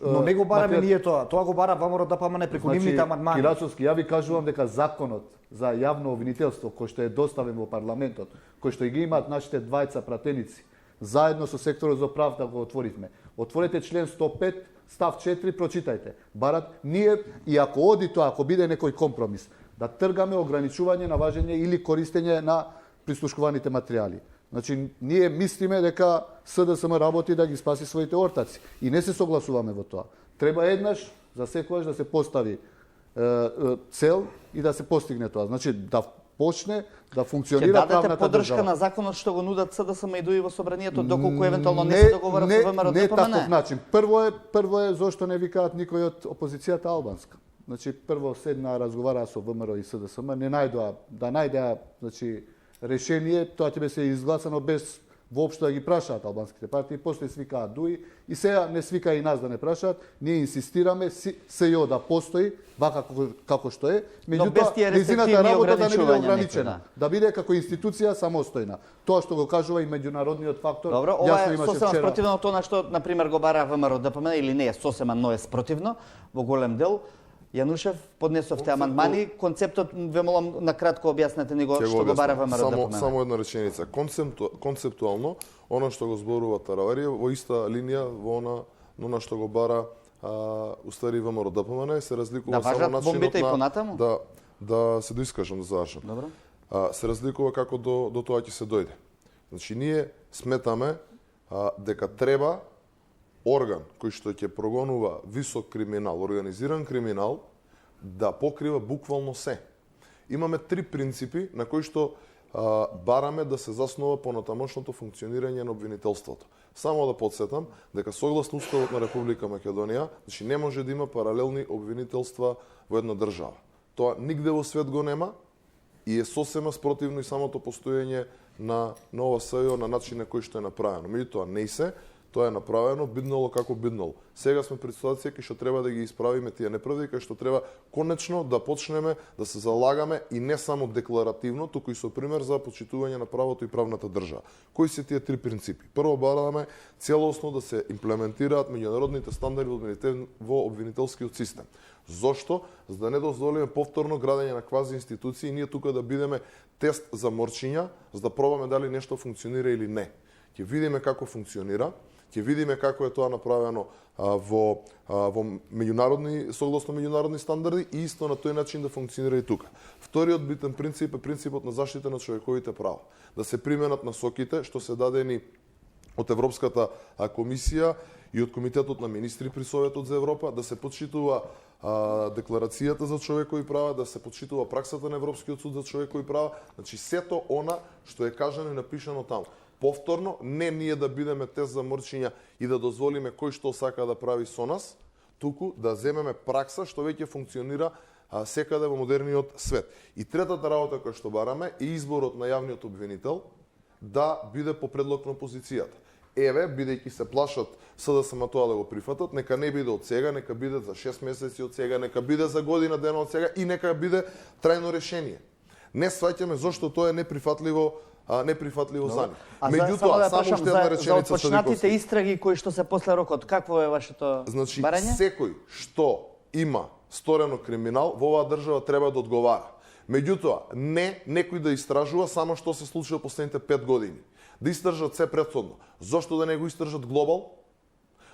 Но не го бараме ние тоа. Тоа го бара ВМРО ДПМН преку нивните амандмани. Кирачовски, ја ви кажувам дека законот за јавно обвинителство кој што е доставен во парламентот, кој што и ги имаат нашите двајца пратеници, заедно со секторот за правда го отворивме. Отворете член 105, став 4, прочитајте. Барат ние и ако оди тоа, ако биде некој компромис, да тргаме ограничување на важење или користење на прислушкуваните материјали. Значи, ние мислиме дека СДСМ работи да ги спаси своите ортаци. И не се согласуваме во тоа. Треба еднаш, за секогаш да се постави цел и да се постигне тоа. Значи, да почне да Ќе функционира дадете правната поддршка држава. на законот што го нудат СДСМ и ДУИ во собранието, доколку евентуално не се договорат со ВМРО не таков ДПМН? начин. Прво е зошто не викаат никој од опозицијата албанска. Значи, прво седна, разговараа со ВМРО и СДСМ, не најдоа, значи, решение, тоа ќе се изгласано без воопшто да ги прашаат албанските партии, после свикаат ДУИ и сега не свика и нас да не прашаат, ние инсистираме СЈО да постои, вака како што е, без меѓутоа тие нејзината рестриктивни работа да не биде ограничувања ограничена, некои, да биде како институција самостојна. Тоа што го кажува и меѓународниот фактор. Добро, ова јасно е имаше сосема вчера. спротивно од тоа што, например, го бара ВМРО ДПМН или не е сосема, но е спротивно во голем дел. Јанушев, поднесовте амандмани, концептот ве молам на кратко објаснете ни го Ќе што го бара ВМРО ДПМН. Само една реченица. Концептуално, она што го зборува Таравари во иста линија во она што го бара устави ВМРО ДПМН се разликува Да само важат начинот бомбите и понатаму? Да се доискажам да завршам. Добро. Се разликува како до тоа ќе се дојде. Значи ние сметаме дека треба орган кој што ќе прогонува висок криминал, организиран криминал, да покрива буквално се. Имаме 3 принципи на кои што бараме да се заснова понатамошното функционирање на обвинителството. Само да подсетам дека согласно Уставот на Република Македонија, значи не може да има паралелни обвинителства во една држава. Тоа нигде во свет го нема и е сосема спротивно и самото постоење на ова СЈО на начин на кој што е направено. Меѓутоа, не се, Тоа е направено, биднало како биднало. Сега сме пред ситуација кај што треба да ги исправиме тие неправди, кај што треба конечно да почнеме да се залагаме и не само декларативно, туку и со пример за почитување на правото и правната држава. Кои се тие три принципи? Прво, бараме целосно да се имплементираат меѓународните стандарди во обвинителскиот систем. Зошто? За да не дозволиме повторно градење на квази институции, ние тука да бидеме тест за морчиња, за да пробаме дали нешто функционира или не. Ќе видиме како функционира, ќе видиме како е тоа направено во меѓународни, согласно меѓународни стандарди и исто на тој начин да функционира и тука. Вториот битен принцип е принципот на заштита на човековите права. Да се применат насоките што се дадени од Европската комисија и од Комитетот на министри при Советот за Европа, да се почитува декларацијата за човекови права, да се почитува праксата на Европскиот суд за човекови права, значи сето она што е кажано и напишано таму. Повторно, не ние да бидеме тест за мрчиња и да дозволиме кој што сака да прави со нас, туку да земеме пракса што веќе функционира секаде во модерниот свет. И третата работа која што бараме е изборот на јавниот обвинител да биде по предлог на опозицијата. Еве, бидејќи се плашат СДСМ тоа да го прифатат, нека не биде од сега, нека биде за 6 месеци од сега, нека биде за година дена од сега и нека биде трајно решение. Не сваќаме зошто тоа е неприфатливо за нив. Меѓутоа, само уште една реченица, за отпочнатите истраги кои што се после рокот, какво е вашето значи, барање? Секој што има сторено криминал во оваа држава треба да одговара. Меѓутоа, не некој да истражува само што се случило последните 5 години. Да истражат се претходно. Зошто да не го истражат Глобал?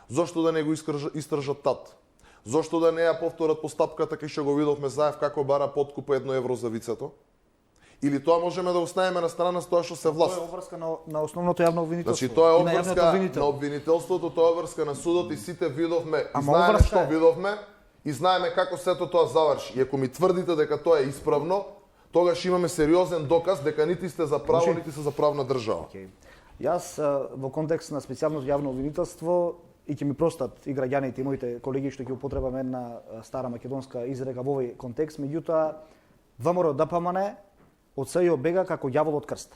Зошто да не го истражат ТАТ? Зошто да не ја повторат постапката кај што го видовме Заев како бара подкуп по 1 евро за вицето? Или тоа можеме да оставиме на страна с тоа што се власт? Тоа е обврска на основното јавно обвинителство. Значи тоа е обврска на обвинителството, тоа е обврска на судот и сите видовме, и знаеме што видовме и знаеме како сето тоа заврши. И ако ми тврдите дека тоа е исправно, тогаш имаме сериозен доказ дека нити сте за право, нити сте за правна држава. Јас во контекст на специјалното јавно обвинителство и ќе ми простат и граѓаните и моите колеги што ќе употребаме една стара македонска изрека во овој контекст, меѓутоа ВМРО ДПМН од СЈО бега како ѓавол од крст.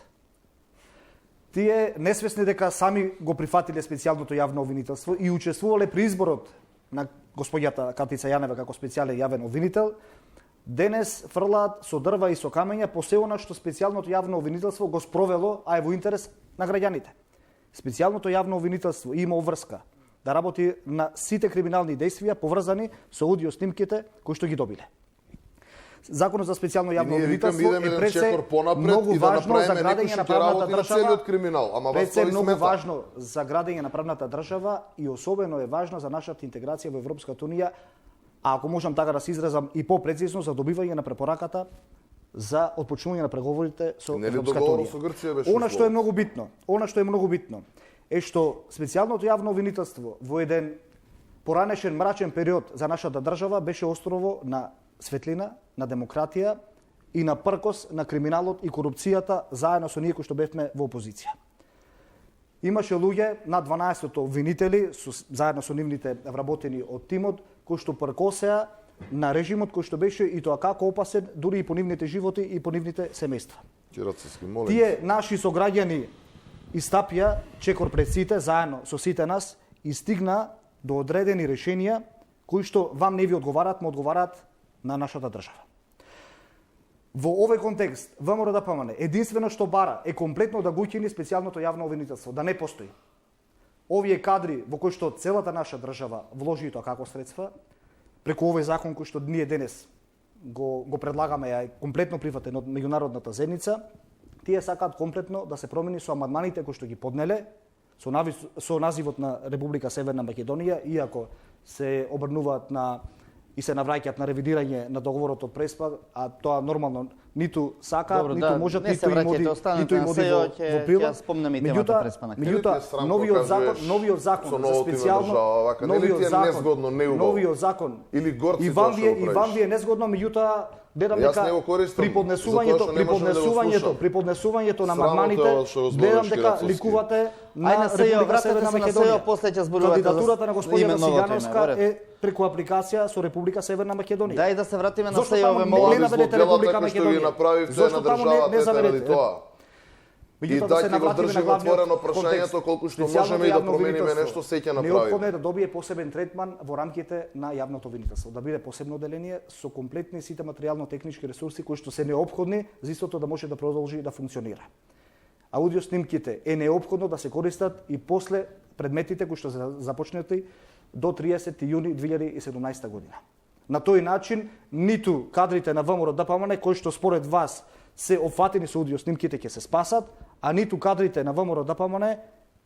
Тие несвесни дека сами го прифатиле специјалното јавно обвинителство и учествувале при изборот на господјата Катица Јанева како специјален јавен обвинител, денес фрлаат со дрва и со камења по се она што специјалното јавно обвинителство го спровело, а е во интерес на граѓаните. Специјалното јавно обвинителство има обврска да работи на сите криминални дејствија поврзани со аудио снимките кои што ги добиле. Законот за специјално јавно обвинителство е пред се многу важно за градење на правната држава. Пред се многу важно за градење на правната држава и особено е важно за нашата интеграција во Европската унија, а ако можам така да се изразам и попрецизно за добивање на препораката за отпочнување на преговорите со Европската унија. Она што е многу битно е што специјалното јавно обвинителство во еден поранешен мрачен период за нашата држава беше острово на светлина, на демократија и на пркос на криминалот и корупцијата заедно со ние кои што бевме во опозиција. Имаше луѓе, над 12 обвинители, заедно со нивните вработени од тимот, кои што пркосеа на режимот кој што беше и тоа како опасен дури и по нивните животи и по нивните семејства. Тие наши сограѓани истапија чекор пред сите, заедно со сите нас, и стигна до одредени решенија кои што вам не ви одговараат, му одговараат на нашата држава. Во овој контекст, ВМРО ДПМН единствено што бара е комплетно да го укини специјалното јавно обвинителство, да не постои. Овие кадри во кои што целата наша држава вложи тоа како средства, преку овој закон кој што ние денес го предлагаме, е комплетно прифатен од меѓународната заедница, тие сакаат комплетно да се промени со амандманите кои што ги поднеле, со називот на Република Северна Македонија, иако се обрнуваат и се навраќаат на ревидирање на договорот од Преспа, а тоа нормално ниту сакаат, ниту можат, ниту им оди во прилог. Меѓутоа, новиот закон за специјално, новиот закон, и вам ви е незгодно, меѓутоа, гледам дека при поднесувањето на амандманите, гледам дека ликувате на Република Северна Македонија. Кандидатурата на господина Сијановска е преку апликација со Република Северна Македонија. Дај да се вратиме на СЈО, не заведете Република Македонија. Зошто таму не заведете? И да ќе го држим отворено прашањето колку што можеме и да промениме нешто, се ќе направиме. Неопходно е да добие посебен третман во рамките на јавното обвинителство, да биде посебно оделение со комплетни сите материјално-технички ресурси кои што се неопходни за истото да може да продолжи да функционира. Аудио снимките е неопходно да се користат и после предметите кои што се започнати до 30 јуни 2017 година. На тој начин, ниту кадрите на ВМРО ДПМН кои што според вас се опфатени со аудио снимките ќе се спасат, а ниту кадрите на ВМРО ДПМН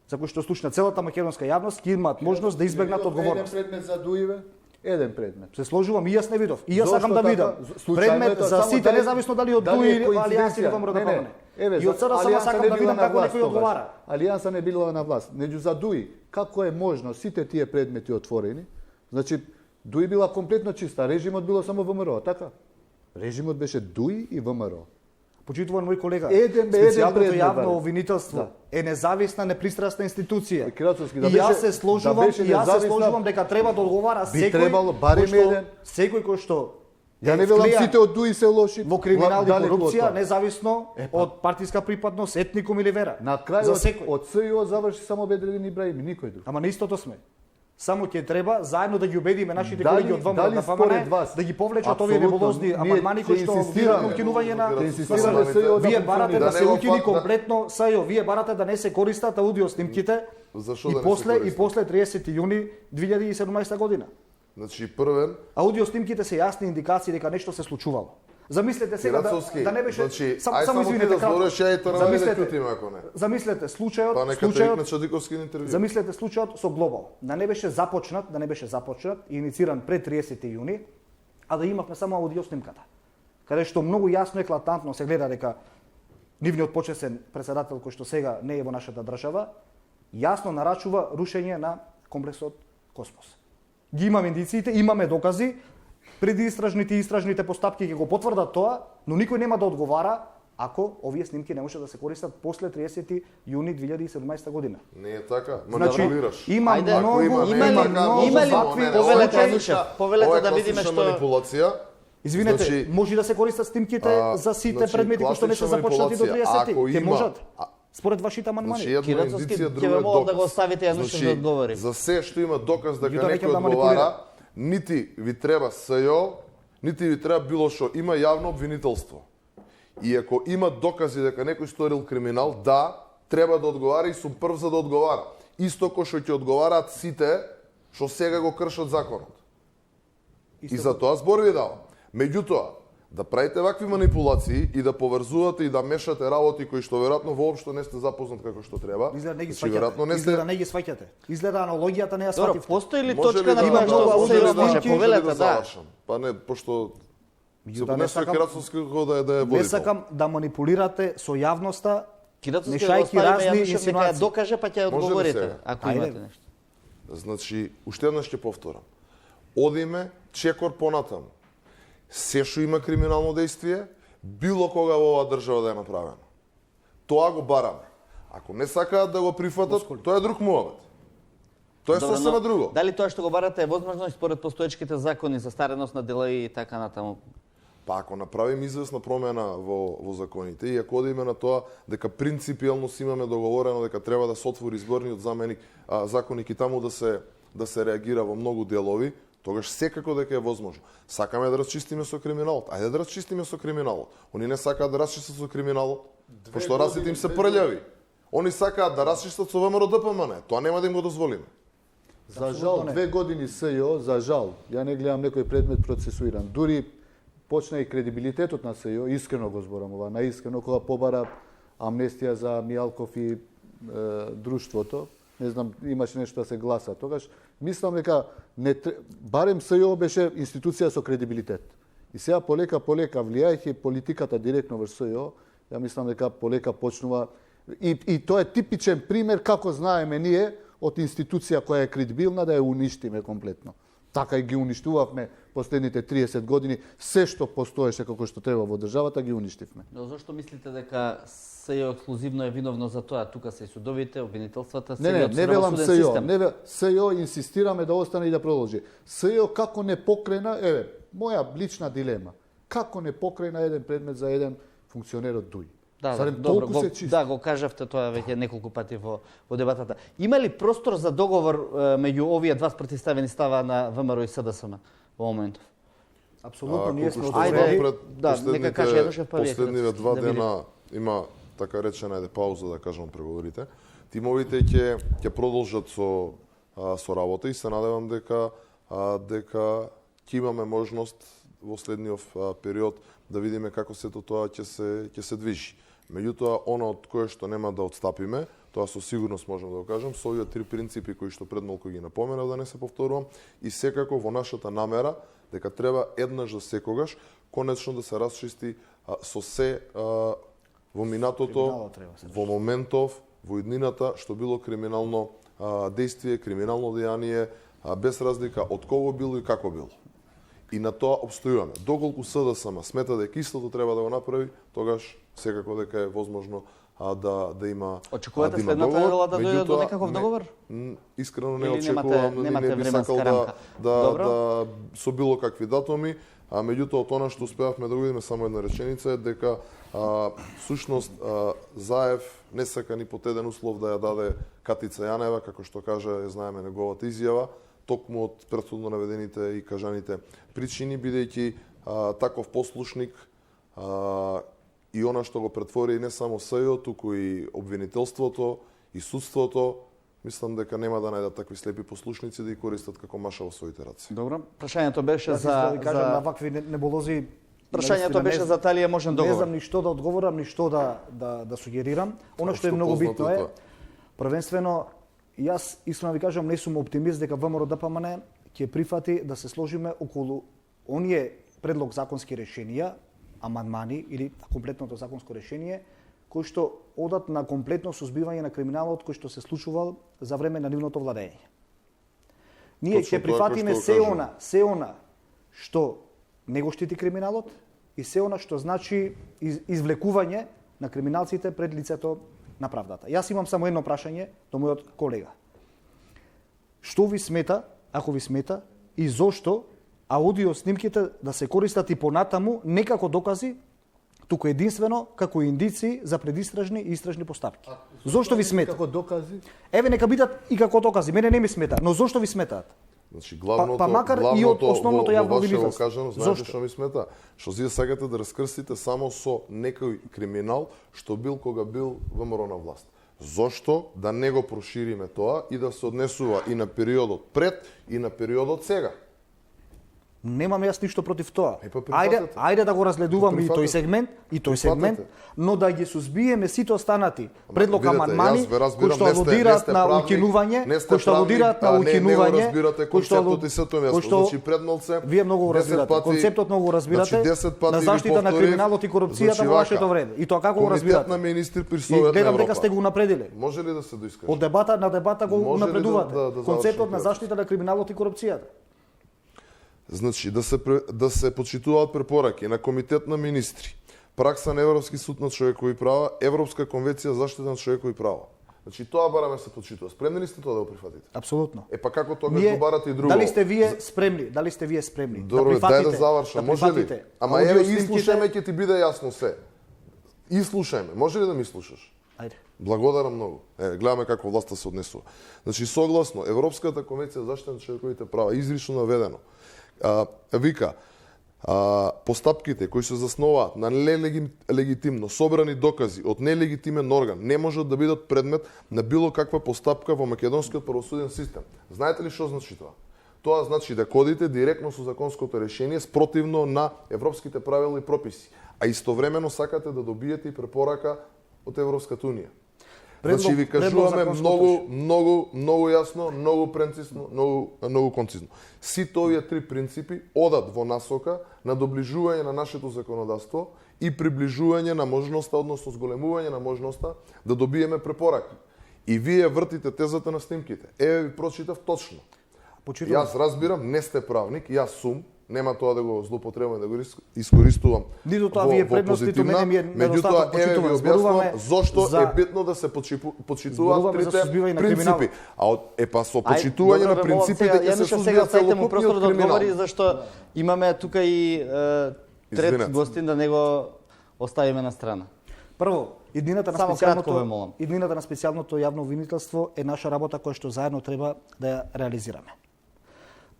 за кои што слушна целата македонска јавност ќе имаат можност да избегнат одговорност. Еден предмет за Дуиве, еден предмет. Се сложувам и јас не видов. И јас сакам да видам предмет за сите независно дали од Дуи или Алијанс или ВМРО ДПМН. И од сега само сакам да видам како некој одговара. Алијанса не била на власт. Меѓу за Дуи, како е можно сите тие предмети отворени? Значи Дуи била комплетно чиста, режимот било само ВМРО, така? Режимот беше Дуи и ВМРО. Почитуван мој колега, предмет, специјалното јавно обвинителство е независна, непристрасна институција. И јас се сложувам дека треба да одговара секој кој што ја не велам сите од Дуи се лоши во криминал и корупција, независно од партиска припадност, етникум или вера. На крајот од СЈО заврши само Бедредин Ибраими, никој друг. Ама на истото сме. Само ќе треба заедно да ги убедиме нашите колеги од ВМРО ДПМН да ги повлечат овие неболозни амандмани кои што укинување на вие барате да се укини комплетно СЈО, вие барате да не се користат аудио снимките и после 30 јуни 2017 година. Значи првен аудио снимките се јасни индикации дека нешто се случувало. Замислете сега да не беше само извинете кратко. Замислете случајот со Глобал. Да не беше започнат и иницииран пред 30 јуни, а да имавме само аудио снимката. Каде што многу јасно и еклатантно се гледа дека нивниот почесен претседател кој што сега не е во нашата држава, јасно нарачува рушење на комплексот Космос. Ги имаме индициите, имаме докази, истражните постапки ќе го потврдат тоа, но никој нема да одговара ако овие снимки не може да се користат после 30 јуни 2017 година. Не е така, манипулираш. Има повелете да видиме што манипулација. Извинете, може да се користат снимките за сите предмети кои што не се започнати до 30. Ќе можат. Според вашите амандмани. Кирацовски ќе ве молам да го оставите јадношно да одговори. За се што има доказ дека некој одговара, нити ви треба СЈО, нити ви треба било што, има јавно обвинителство. И ако има докази дека некој сторил криминал, да, треба да одговара и сум прв за да одговара. Исто кој што ќе одговараат сите што сега го кршат законот. И за тоа збор ви давам. Меѓутоа, да правите вакви манипулации и да поврзувате и да мешате работи кои што веројатно воопшто не сте запознат како што треба. Изгледа не ги сваќате. Изгледа аналогијата не ја свативте. Постои ли точка на која што се може повелете да? Па не, пошто се понесува Кирацовски да е водител. Не сакам да манипулирате со јавноста, мешајќи разни инсинуации. Докаже па ќе одговорите ако имате нешто. Значи, уште еднаш ќе повторам. Одиме чекор понатаму. Се што има криминално дејствие, било кога во оваа држава да е направено. Тоа го бараме. Ако не сакаат да го прифатат, тоа е друг муавет. Тоа е сосема друго. Дали тоа што го барате е возможно и според постоечките закони за стареност на дела и така натаму? Па ако направим известна промена во законите и ако одиме на тоа дека принципијално си имаме договорено дека треба да се отвори изборниот законник и таму да се реагира во многу делови, тогаш секако дека е возможно. Сакаме да расчистиме со криминалот. Ајде да расчистиме со криминалот. Они не сакаат да расчистат со криминалот, пошто расите им се прљави. Они сакаат да расчистат со ВМРО ДПМН. Тоа нема да им го дозволиме. За жал, 2 години СЈО, за жал, ја не гледам некој предмет процесуиран. Дури почна и кредибилитетот на СЈО, искрено го зборам ова, наискрено, кога побара амнестија за Мијалков и друштвото. Не знам, имаше нешто да се гласа. Тогаш мислам дека барем СЈО беше институција со кредибилитет. И сега полека влијајќи политиката директно врз СЈО, ја мислам дека полека почнува и тоа е типичен пример како знаеме ние од институција која е кредибилна да ја уништиме комплетно. Така и ги уништувавме последните 30 години, се што постоеше како што треба во државата ги уништивме. Но зашто мислите дека СЈО ексклузивно е виновно за тоа? Тука се и судовите, обвинителствата, не велам СЈО. СЈО инсистираме да остане и да продолжи. СЈО како не покрена, моја лична дилема. Како не покрена еден предмет за еден функционер од ДУИ? Да, Зарем добро, толку се чисти? да, го кажавте тоа веќе неколку пати во дебатата. Има ли простор за договор меѓу овие два спротивставени става на ВМРО и СДСМ во моментов? Апсолутно ние сме Ајде, отворени. да, нека каже Јанушев, па вие последниве два да видиме. дена има така речена пауза, да кажам, преговорите. Тимовите ќе продолжат со работа и се надевам дека ќе имаме можност во следниот период да видиме како сето тоа ќе се движи. Меѓутоа, она од кое што нема да отстапиме, тоа со сигурност можам да го кажам, со овие три принципи кои што пред малку ги напоменав, да не се повторувам, и секако во нашата намера дека треба еднаш за секогаш конечно да се расчисти со се во минатото, во моментов, во иднината, што било криминално действие, криминално дејание, без разлика од кого било и како било. И на тоа обстојуваме. Доколку СДСМ смета дека истото треба да го направи, тогаш секако дека е возможно да има Очекувате следната недела да дојде до некаков договор? Искрено не Или очекувам, немате не би сакал временска да со било какви датуми, меѓутоа од она што успеавме да видиме, само една реченица е дека всушност Заев не сака ни под еден услов да ја даде Катица Јанева, како што кажа, знаеме неговата изјава, токму од претходно наведените и кажаните причини, бидејќи таков послушник и она што го претвори не само СЈО, туку и обвинителството и судството, мислам дека нема да најдат такви слепи послушници да ги користат како маша во своите раце. Добро. Прашањето беше Да кажам на вакви неболози. Прашањето беше за талија можен договор. Не знам ни што да одговорам, ни што да сугерирам. Она што е многу битно е, првенствено, јас искрено ви кажам, не сум оптимист дека ВМРО ДПМН ќе прифати да се сложиме околу оние предлог законски решенија, амандмани или комплетното законско решение, кои што одат на комплетно сузбивање на криминалот кој што се случувал за време на нивното владење. Ние ќе прифатиме се она што не го штити криминалот и се она што значи извлекување на криминалците пред лицето на правдата. Јас имам само едно прашање до мојот колега. Што ви смета, ако ви смета, и зошто аудио снимките да се користат и понатаму не како докази, туку единствено како индици за предистражни и истражни постапки? Зошто ви смета? Како докази? Еве, нека бидат и како докази. Мене не ми смета, но зошто ви сметаат? Значи, главното, па макар и од основното јавно обвинителство. Кажано, знаете што ми смета? Што вие сакате да раскрстите само со некој криминал што бил кога бил ВМРО на власт. Зошто да не го прошириме тоа и да се однесува и на периодот пред и на периодот сега? Немам јас ништо против тоа. Прифатете. Ајде да го разгледуваме и тој Прифатете. сегмент, но да ги сузбиеме сите останати предлог видете, амандмани јас ве разбирам, кои што не сте алудираат на правник, укинување, не сте кои што алудираат на правник, не го укинување, разбирате концептот и сето место. Значи предмолце, вие многу го разбирате. Концептот многу го разбирате, значи 10 пати на ви заштита на повторив, криминалот и корупцијата значи во вашето време. И тоа како го разбирате? Комитет на министри при И Совет на гледам дека Европа. сте го унапредиле. Може ли да се доискаже? Од дебата на дебата го Може ли унапредувате. да Концептот на завршите? заштита на криминалот и корупцијата. Значи, да се почитуваат препораки на Комитет на министри, пракса на Европски суд на човекови права, Европска конвенција за заштита на човекови права. Значи, тоа бараме се почитува. Спремни ли сте тоа да го прифатите? Апсолутно. Па како тогаш го барате и друго? Дали сте вие спремни? Дали сте вие спремни? Добро, да прифатите, дај да завршам. Може ли? прифатите Ама аудио еве, снимките? ислушаме, ќе ти биде јасно се. Ислушајме. Може ли да ми слушаш? Ајде. Благодарам многу. Гледаме како власта се однесува. Значи, согласно Европската конвенција за заштита на човековите права, изрично наведено, вика, постапките кои се заснуваат на нелегитимно собрани докази од нелегитимен орган не можат да бидат предмет на било каква постапка во македонскиот правосуден систем. Знаете ли што значи тоа? Тоа значи да кодите директно со законското решение спротивно на европските правила и прописи, а истовремено сакате да добиете и препорака од Европската унија. Значи ви кажуваме многу јасно, многу прецизно, многу концизно. Сите овие три принципи одат во насока на доближување на нашето законодавство и приближување на можноста, односно зголемување на можноста да добиеме препораки. И вие вртите тезата на снимките. Еве ви прочитав точно. Јас разбирам, не сте правник, јас сум, нема тоа да го злоупотребувам, да го искористувам. Ниту тоа ви е предност, ниту мене ми е недостаток почитувам. Зборуваме зошто е битно да се почитуваат трите принципи. А па со почитување на принципите ќе се сузбија целокупниот простор да криминал. одговори, зашто имаме тука и трет гостин, да не го оставиме на страна. Прво, иднината на Само кратко ве молам. иднината на специјалното јавно обвинителство е наша работа која што заедно треба да ја реализираме.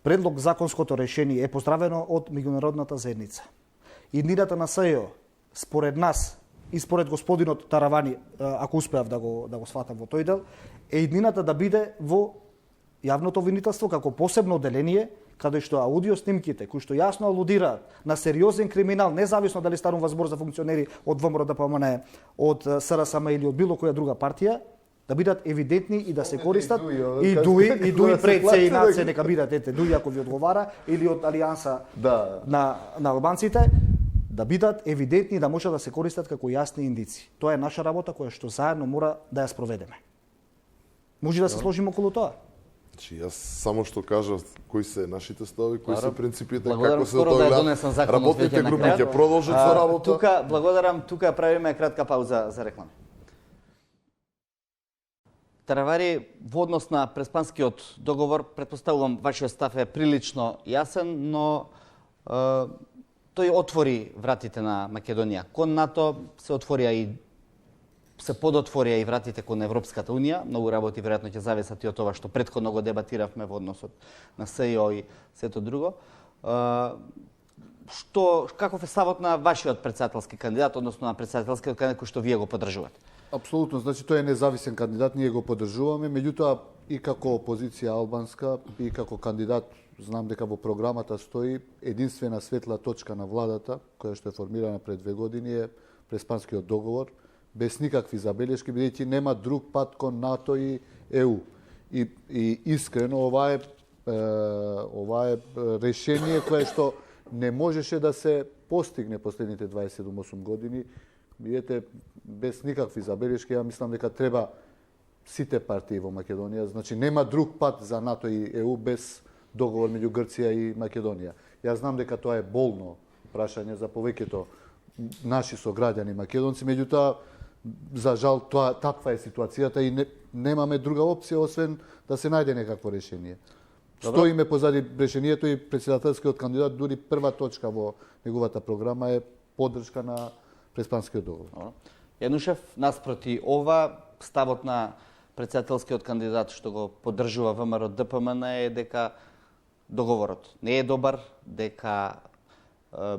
Предлог законското решение е поздравено од меѓународната заедница. Иднината на СЈО, според нас и според господинот Таравани, ако успеав да го сватам во тој дел, е иднината да биде во јавното обвинителство како посебно одделение, каде што аудио снимките, кои што јасно алудираат на сериозен криминал, независно дали станува збор за функционери од ВМРО ДПМН, од СРСМ или од било која друга партија, да бидат евидентни и да се користат и дуи пред се и над се нека бидат дуи ако ви одговара или од алијанса на албанците, да бидат евидентни и да може да се користат како јасни индици. Тоа е наша работа која што заедно мора да ја спроведеме. Може да се сложиме околу тоа. Значи, јас само што кажав кои се нашите стави, кои се принципите, Благодарам, како се скоро да ја одогледат. донесам законот Работните веќе на групи крај. ќе продолжат со работа. Тука, благодарам, тука правиме кратка пауза за реклама. Таравари, во однос на Преспанскиот договор, претпоставувам вашиот став е прилично јасен, но тој отвори вратите на Македонија кон НАТО, се подотворија и вратите кон Европската Унија. Многу работи веројатно ќе зависат и од тоа што претходно го дебатиравме во односот на СЈО и сето друго. Каков е ставот на вашиот претседателски кандидат, односно на претседателскиот кандидат кој што вие го поддржувате? Апсолутно, значи тој е независен кандидат, ние го поддржуваме, меѓутоа и како опозиција албанска и како кандидат знам дека во програмата стои единствена светла точка на владата која што е формирана пред 2 години е Преспанскиот договор, без никакви забелешки, бидејќи нема друг пат кон НАТО и ЕУ. И искрено ова е решение кое што не можеше да се постигне последните 27-8 години. Видете, без никакви забелешки, ја мислам дека треба сите партии во Македонија, значи нема друг пат за НАТО и ЕУ без договор меѓу Грција и Македонија. Јас знам дека тоа е болно прашање за повеќето наши сограѓани македонци, меѓутоа за жал таква е ситуацијата и немаме друга опција освен да се најде некакво решение. Стоиме позади решението и претседателскиот кандидат, дури прва точка во неговата програма е поддршка на Преспанскиот договор. Јанушев, наспроти ова, ставот на претседателскиот кандидат што го поддржува ВМРО ДПМН е дека договорот не е добар, дека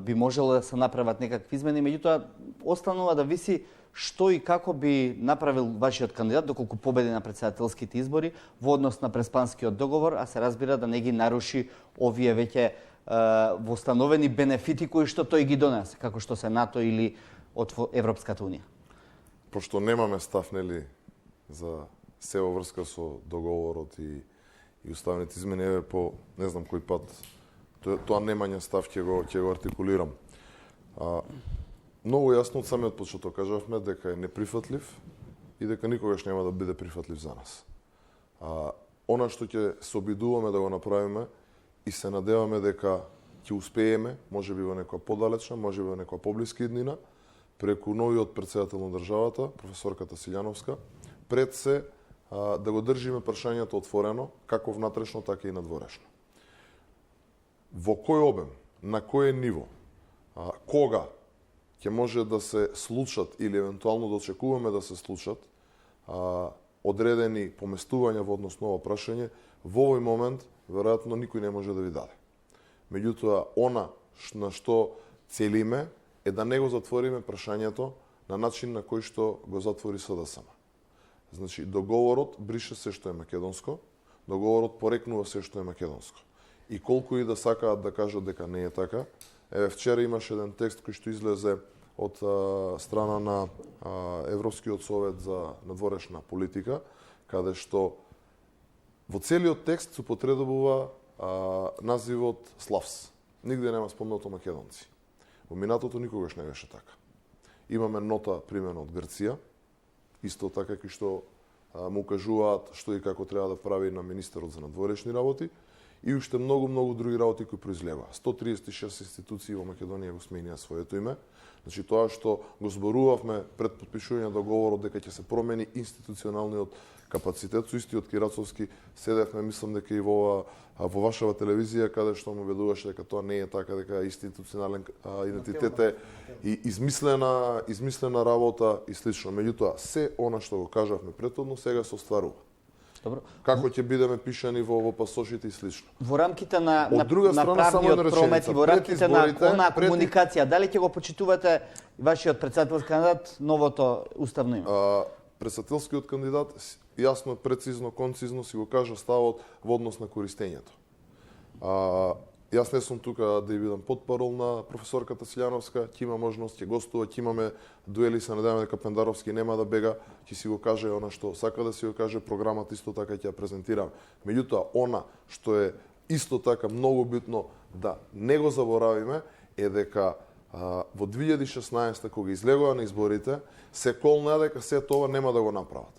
би можело да се направат некакви измени, меѓутоа останува да виси што и како би направил вашиот кандидат доколку победи на претседателските избори во однос на Преспанскиот договор, а се разбира да не ги наруши овие веќе востановени бенефити кои што тој ги донесе, како што се НАТО или од Европската Унија. Пошто немаме став, нели, за се во врска со договорот и уставните измени, еве по не знам кој пат тоа немање став ќе го артикулирам. Многу јасно од самиот почеток кажавме дека е неприфатлив и дека никогаш нема да биде прифатлив за нас. Она што ќе се обидуваме да го направиме и се надеваме дека ќе успееме, можеби во некоја подалечна, можеби во некоја поблиска иднина, преку новиот претседател на државата, професорката Силјановска, пред се да го држиме прашањето отворено, како внатрешно, така и надворешно. Во кој обем, на кој ниво, кога ќе може да се случат или евентуално да очекуваме да се случат одредени поместувања во однос на ова прашање, во овој момент веројатно никој не може да ви даде. Меѓутоа, она на што целиме е да не го затвориме прашањето на начин на кој што го затвори СДСМ. Значи, договорот брише се што е македонско, договорот порекнува се што е македонско. И колку и да сакаат да кажат дека не е така, еве вчера имаше еден текст кој што излезе од страна на Европскиот совет за надворешна политика, каде што во целиот текст се употребува називот Славс. Нигде нема спомнато македонци. Во минатото никогаш не беше така. Имаме нота примерно од Грција, исто така кој што му кажуваат што и како треба да прави на министерот за надворешни работи и уште многу други работи кои произлегува. 136 институции во Македонија го сменија своето име. Значи тоа што го зборувавме пред потпишување на договорот дека ќе се промени институционалниот капацитет, со истиот Кирацовски седевме, мислам дека и во вашава телевизија, каде што му ведуваше дека тоа не е така, дека институционален идентитет и измислена работа и слично. Меѓутоа, се она што го кажавме претходно сега се остварува. Добро. Како ќе бидеме пишани во пасошите и слично. Во рамките на Од друга страна, само правниот една промет и во реченица. рамките на онаа комуникација, дали ќе го почитувате вашиот председателски кандидат новото уставно име? Председателскиот кандидат јасно, прецизно, концизно си го кажа ставот во однос на користењето. Јас не сум тука да ја бидам потпарол на професорката Силјановска, ќе има можност, ќе гостува, ќе имаме дуели, се надеваме дека Пендаровски нема да бега, ќе си го каже она што сака да си го каже, програмата исто така ќе ја презентирам. Меѓутоа, она што е исто така многу битно да не го заборавиме е дека во 2016 кога излегува на изборите, се колна дека се тоа нема да го направат.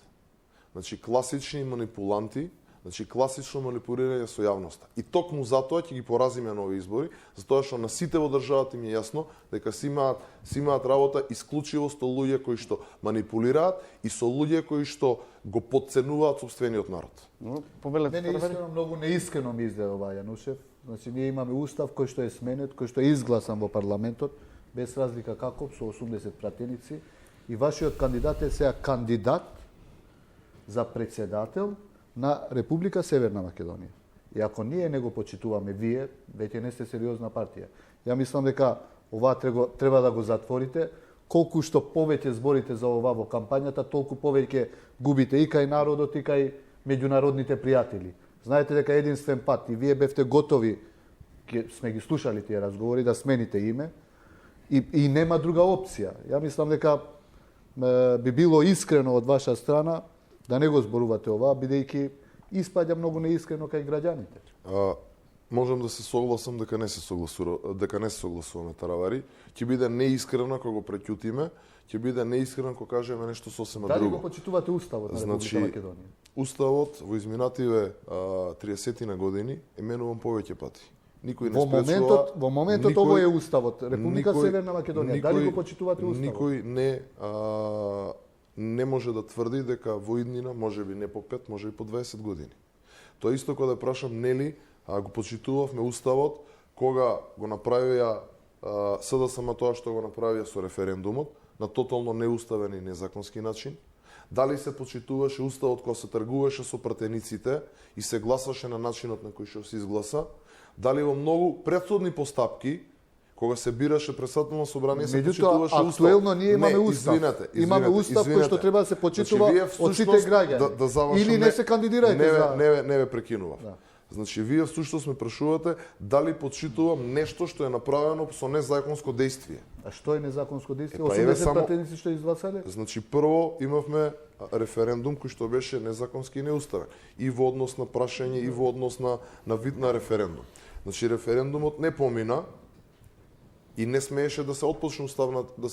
Значи класични манипуланти, значи класично манипулирање со јавноста. И токму затоа ќе ги поразиме на овие избори, затоа што на сите во државата им е јасно дека си имаат работа исклучиво со луѓе кои што манипулираат и со луѓе кои што го потценуваат сопствениот народ. Мене искрено многу неискрено ми изгледа ова Јанушев. Значи ние имаме устав кој што е сменет, кој што е изгласан во парламентот, без разлика како, со 80 пратеници, и вашиот кандидат е сега кандидат за председател на Република Северна Македонија. И ако ние не го почитуваме вие, веќе не сте сериозна партија. Ја мислам дека ова треба да го затворите. Колку што повеќе зборите за ова во кампањата, толку повеќе губите и кај народот и кај меѓународните пријатели. Знаете дека единствен пат и вие бевте готови, сме ги слушали тие разговори, да смените име и нема друга опција. Ја мислам дека би било искрено од ваша страна да не го зборувате ова, бидејќи испаѓа многу неискрено кај граѓаните. Можам да се согласам дека не се согласуваме таравари. Ќе биде неискрено кога го преќутиме, ќе биде неискрено кога кажеме нешто сосема друго. Дали го почитувате уставот на Република Македонија? Уставот во изминативе 30 на години е менуван повеќе пати. Никој не спречува. Во моментот ово е уставот Република Северна Македонија. Дали го почитувате уставот? Никој не може да тврди дека во иднина можеби не по 5, можеби по 20 години. Тоа исто кога да прашам нели го почитувавме уставот кога го направија СДСМ тоа што го направија со референдумот на тотално неуставен и незаконски начин. Дали се почитуваше уставот кога се тргуваше со пратениците и се гласаше на начинот на кој што се изгласа? Дали во многу претходни постапки кога се бираше председател собрание се почитуваше устав? Актуелно ние имаме устав. Имаме устав кој што треба да се почитува од сите граѓани. Или не се кандидирајте за... Не ве прекинував. Значи, вие всушност ме прашувате дали почитувам нешто што е направено со незаконско дејствие. А што е незаконско дејствие? 80 пратеници што изгласале? Значи, прво имавме референдум кој што беше незаконски и неуставен. И во однос на прашање, и во однос на вид на референдум. Значи, референдумот не помина и не смееше да се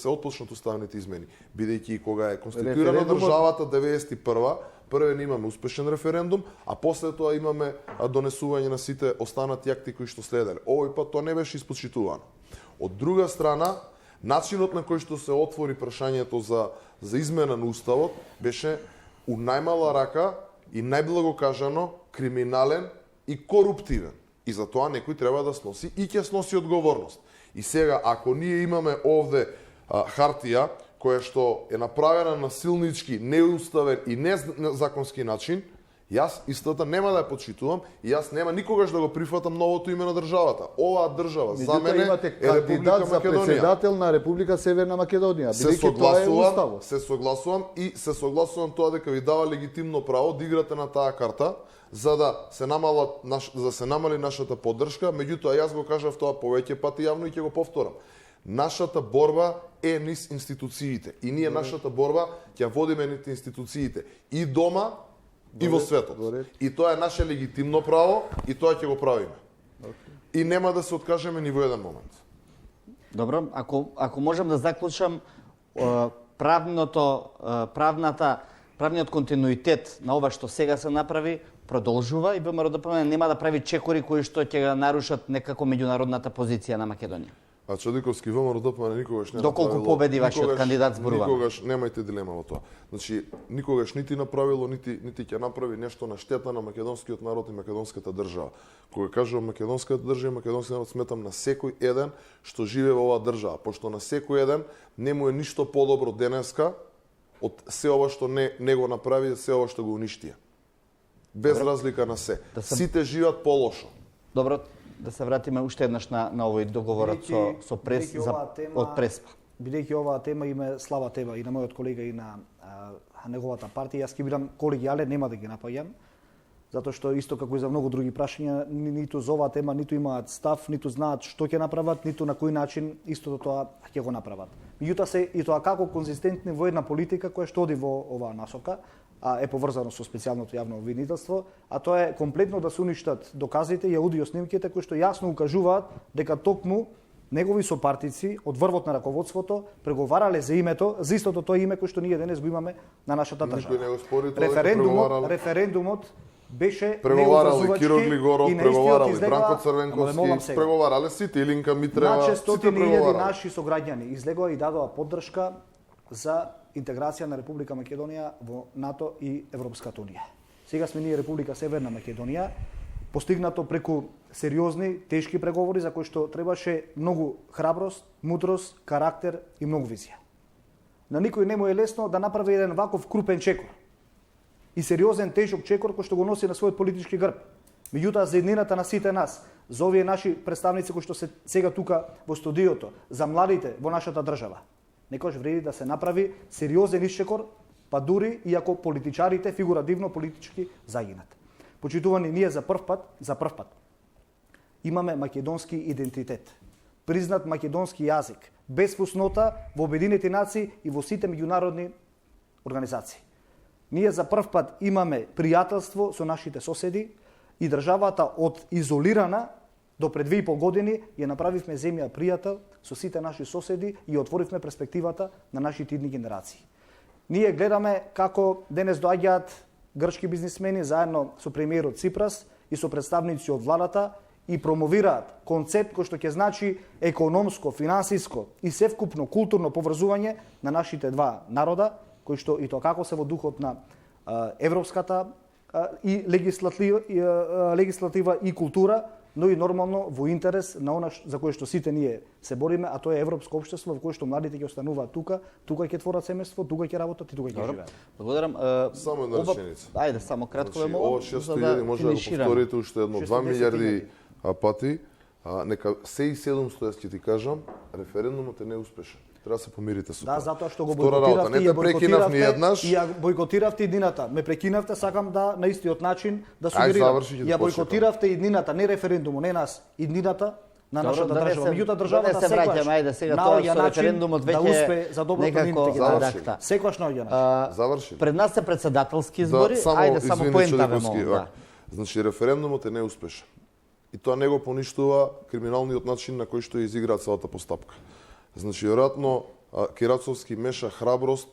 отпочнат уставните измени, бидејќи кога е конституирана државата 91-а, првен имаме успешен референдум, а после тоа имаме донесување на сите останати акти кои што следеле. Овој пат тоа не беше испочитувано. Од друга страна, начинот на кој што се отвори прашањето за измена на уставот беше у најмала рака и најблаго кажано криминален и коруптивен. И за тоа некој треба да сноси и ќе сноси одговорност. И сега, ако ние имаме овде хартија која што е направена на силнички, неуставен и незаконски начин, јас истата нема да ја почитувам и јас нема никогаш да го прифатам новото име на државата. Оваа држава за мене е Република за председател на Република Северна Македонија. Се согласувам тоа дека ви дава легитимно право да играте на таа карта за да се намали нашата поддршка, меѓутоа јас го кажав тоа повеќе пати јавно и ќе го повторам. Нашата борба е низ институциите и ние нашата борба ќе водиме низ институциите и дома и во светот. И тоа е наше легитимно право и тоа ќе го правиме. И нема да се откажеме ни во еден момент. Добро, ако можам да заклучам, правниот континуитет на ова што сега се направи продолжува и ВМРО нема да прави чекори кои што ќе го нарушат некако меѓународната позиција на Македонија. А Чадиковски ВМРО ДПМН никогаш не Доколку направило... победи вашиот кандидат зборувам. Никогаш, немајте дилема во тоа. Значи, никогаш нити направило, нити ќе направи нешто на штета на македонскиот народ и македонската држава. Кога кажувам македонската држава, македонскиот народ сметам на секој еден што живее во оваа држава, пошто на секој еден не му е ништо подобро денеска од се ова што не го направи, се ова што го уништија. Без разлика на се. Сите живеат полошо. Добро, да се вратиме уште еднаш на овој договорот со прес од Преспа. Бидејќи оваа тема има слаба тема и на мојот колега и на неговата партија, јас ќе бидам колегијален, нема да ги напаѓам, затоа што исто како и за многу други прашања, ниту за оваа тема ниту имаат став, ниту знаат што ќе направат, ниту на кој начин истото тоа ќе го направат. Меѓутоа се и тоа како конзистентни во една политика која што оди во оваа насока, е поврзано со специјалното јавно обвинителство, а тоа е комплетно да се уништат доказите и аудио снимките кои што јасно укажуваат дека токму негови сопартици од врвот на раководството преговарале за името, за истото тоа име кој што ние денес го имаме на нашата држава. Никој не го спори тоа. Референдумот беше преговарал и Киро Глигоров, преговарал и Бранко Црвенковски, преговарале сите, Илинка Митрева, сите 400.000 наши сограѓани излегоа и дадоа поддршка за интеграција на Република Македонија во НАТО и Европската унија. Сега сме ние Република Северна Македонија, постигнато преку сериозни, тешки преговори за кои што требаше многу храброст, мудрост, карактер и многу визија. На никој не му е лесно да направи еден ваков крупен чекор и сериозен, тежок чекор кој што го носи на својот политички грб. Меѓутоа, за еднината на сите нас, за овие наши представници кои што се сега тука во студиото, за младите во нашата држава, некојаш вреди да се направи сериозен исчекор, па дури и ако политичарите фигуративно политички загинат. Почитувани, ние за прв пат имаме македонски идентитет, признат македонски јазик, без фуснота во Обединените нации и во сите меѓународни организации. Ние за прв пат имаме пријателство со нашите соседи и државата од изолирана до пред 2,5 години ја направивме земја пријател со сите наши соседи и отворивме перспективата на нашите идни генерации. Ние гледаме како денес доаѓаат грчки бизнисмени заедно со премиерот Ципрас и со представници од владата и промовираат концепт кој што ќе значи економско, финансиско и севкупно културно поврзување на нашите два народа, кои што и тоа како се во духот на европската и легислатива и култура, но и нормално во интерес на она за кое што сите ние се бориме, а тоа е европско општество во кое што младите ќе остануваат тука ќе творат семејство, тука ќе работат и тука ќе живеат. Благодарам. Само една реченица. Ајде, само кратко ве молам. Ова 600.000 може да го повторите уште едно 2 милиарди пати. Нека се и 700 јас ќе ти кажам, референдумот е неуспешен. Треба да се помирите со тоа. Да, затоа што го бойкотиравте и ја бойкотиравте иднината. Ме прекинавте, сакам да на истиот начин да сумирам. Ја бойкотиравте иднината, не референдумот, не нас, иднината на нашата држава. Меѓутоа државата секогаш наоѓа референдумот веќе успе за доброто на нивните генерации. Секогаш наоѓа начин. Заврши. Пред нас се председателски избори, ајде само поента ве молам. Значи референдумот е неуспешен. И тоа не го поништува криминалниот начин на кој што ја изигра целата постапка. Значи, веројатно, Кирацовски меша храброст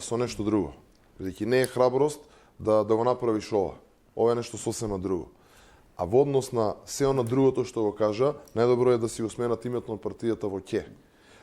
со нешто друго. Бидејќи не е храброст да го направиш ова. Ова е нешто сосема друго. А во однос на се она другото што го кажа, најдобро е да си го сменат името на партијата во ќе.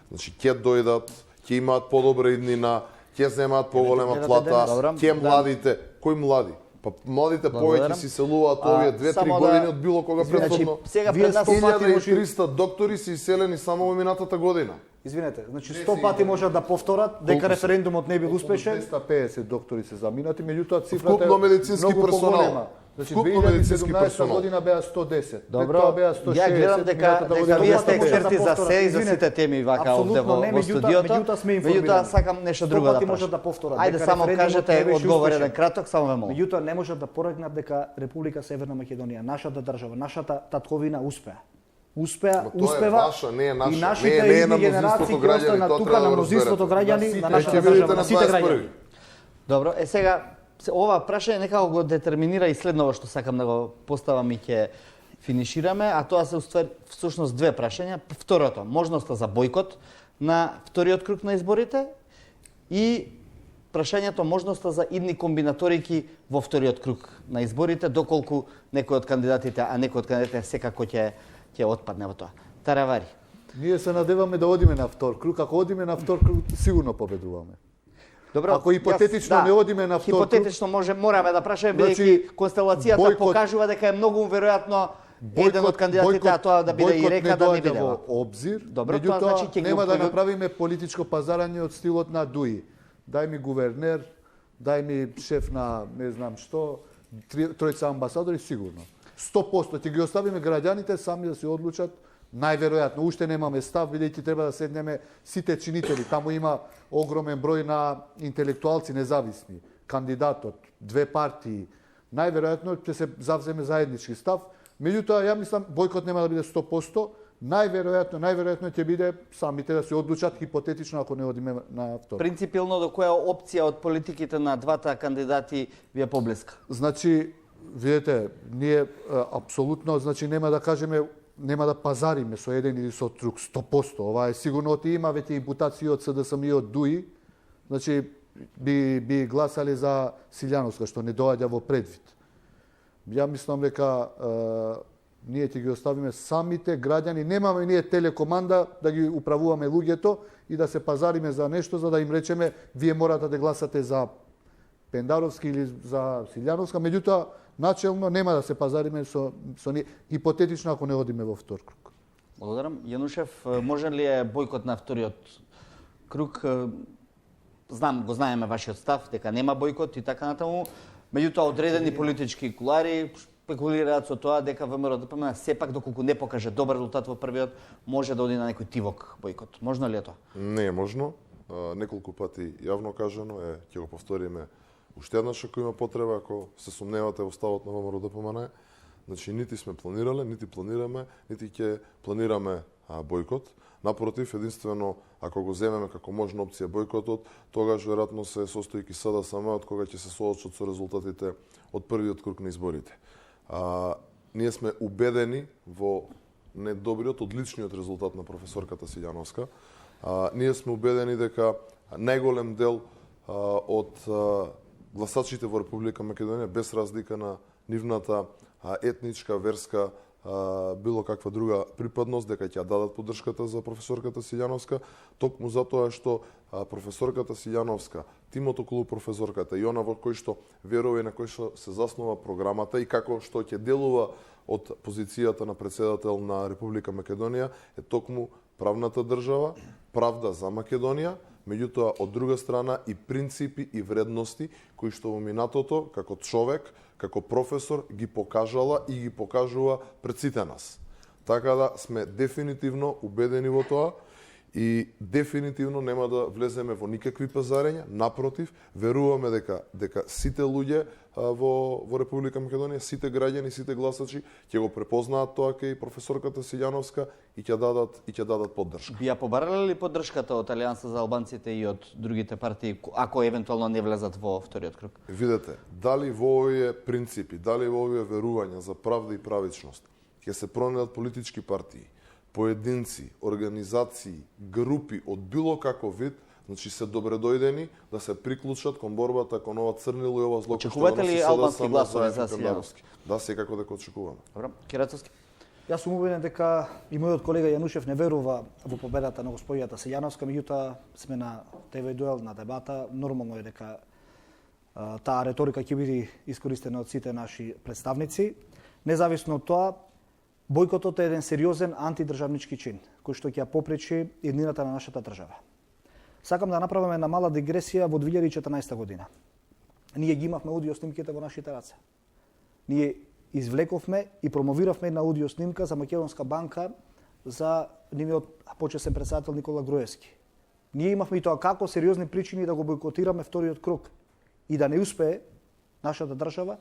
Значи, ќе дојдат, ќе имаат подобра иднина, ќе земаат поголема плата, ќе младите. Кој млади? Па младите повеќе си селуваат овие 2-3 години од било кога претходно. Сега пред нас 1300 доктори се иселени само во минатата година. Извинете, значи 100 пати можат да повторат дека референдумот не бил успешен. 250 доктори се заминати, меѓутоа цифрата вкупно медицински персонал. Значи 2017 година беа 110. Добро, тоа беа 160. ја гледам дека вие сте експерти за се и за сите теми вака овде во студиото. Меѓутоа сакам нешто друго да можат да повторат. Ајде само кажете одговор еден краток, само ве молам. Меѓутоа не можат да порекнат дека Република Северна Македонија, нашата држава, нашата татковина успеа, успева и нашите идни генерации ќе останат тука на мнозинството граѓани на нашата држава, на сите граѓани. Добро, сега ова прашање некако го детерминира и следново што сакам да го поставам и ќе финишираме, а тоа се всушност две прашања. Второто, можноста за бойкот на вториот круг на изборите и прашањето можноста за идни комбинаторики во вториот круг на изборите, доколку некој од кандидатите, а некој од кандидатите секако ќе отпадне во тоа. Таравари. Ние се надеваме да одиме на втор круг. Ако одиме на втор круг, сигурно победуваме. Добро, Ако хипотетично не одиме на втор круг... Хипотетично мораме да прашаме, бидејќи констелацијата покажува дека е многу веројатно еден од кандидатите, а тоа да биде и Река, да не биде во обзир. Добро, тоа значи ќе нема да направиме политичко пазарање од стилот на Дуи. Дај ми гувернер, дај ми шеф на не знам што, тројца амбасадори, сигурно. 100% ќе ги оставиме граѓаните сами да се одлучат. Најверојатно, уште немаме став, бидејќи треба да седнеме сите чинители. Таму има огромен број на интелектуалци независни, кандидатот, две партии. Најверојатно ќе се завземе заеднички став. Меѓутоа, ја мислам, бојкот нема да биде 100%. Најверојатно ќе биде самите да се одлучат хипотетично ако не одиме на втор. Принципилно до која опција од политиките на двата кандидати ви е поблиска? Значи, видете, ние апсолутно, значи нема да кажеме, нема да пазариме со еден или со друг 100%. Ова е сигурно оти има веќе импутации од СДСМ и од ДУИ. Значи би гласале за Силјановска, што не доаѓа во предвид. Ја мислам дека ние ќе ги оставиме самите граѓани, немаме ние телекоманда да ги управуваме луѓето и да се пазариме за нешто за да им речеме вие морате да гласате за Пендаровски или за Силјановска, меѓутоа начелно нема да се пазариме со ние, хипотетично ако не одиме во втор круг. Благодарам. Јанушев, може ли е бојкот на вториот круг? Го знаеме вашиот став, дека нема бојкот и така натаму. Меѓутоа, одредени политички кулари спекулираат со тоа дека ВМРО-ДПМН сепак доколку не покаже добар резултат во првиот, може да оди на некој тивок бојкот. Можно ли е тоа? Не е можно. Неколку пати јавно кажано е, ќе го повториме уште еднаш ако има потреба, ако се сомневате во ставот на ВМРО-ДПМН. Значи, нити сме планирале, нити планираме, нити ќе планираме бојкот. Напротив, единствено, ако го земеме како можна опција бојкотот, тогаш веројатно се состојки СДСМ од кога ќе се соочат со резултатите од првиот круг на изборите. Ние сме убедени во недобриот, одличниот резултат на професорката Силјановска. Ние сме убедени дека најголем дел од гласачите во Република Македонија, без разлика на нивната етничка, верска, било каква друга припадност, дека ќе дадат поддршката за професорката Силјановска, токму затоа што професорката Силјановска, тимот околу професорката и она во кој што верува и на кој што се заснова програмата и како што ќе делува од позицијата на претседател на Република Македонија, е токму правната држава, правда за Македонија, меѓутоа од друга страна и принципи и вредности кои што во минатото како човек, како професор ги покажала и ги покажува пред сите нас. Така да сме дефинитивно убедени во тоа и дефинитивно нема да влеземе во никакви пазарења, напротив, веруваме дека сите луѓе во Република Македонија, сите граѓани, сите гласачи ќе го препознаат тоа кај професорката Силјановска и ќе дадат поддршка. Би ја побарале ли поддршката од Алијанса за албанците и од другите партии ако евентуално не влезат во вториот круг? Видете, дали во овие принципи, дали во овие верувања за правда и правичност ќе се пронајдат политички партии, поединци, организации, групи од било каков вид, значи се добредојдени да се приклучат кон борбата кон ова црнило и ова зло. Очекувате ли албански гласови за Силјановски? Да, секако дека очекуваме. Добро, Кирацовски. Јас сум убеден дека и мојот колега Јанушев не верува во победата на господијата Силјановска, меѓутоа сме на ТВ дуел, на дебата. Нормално е дека таа реторика ќе биде искористена од сите наши представници. Независно од тоа, бојкотот е еден сериозен антидржавнички чин, кој што ќе ја попречи еднината на нашата држава. Сакам да направиме една мала дигресија во 2014 година. Ние ги имавме аудио снимките во нашите раце. Ние извлековме и промовиравме една аудио снимка за Македонска банка за нивниот почесен претседател Никола Груевски. Ние имавме и тоа како сериозни причини да го бојкотираме вториот круг и да не успее нашата држава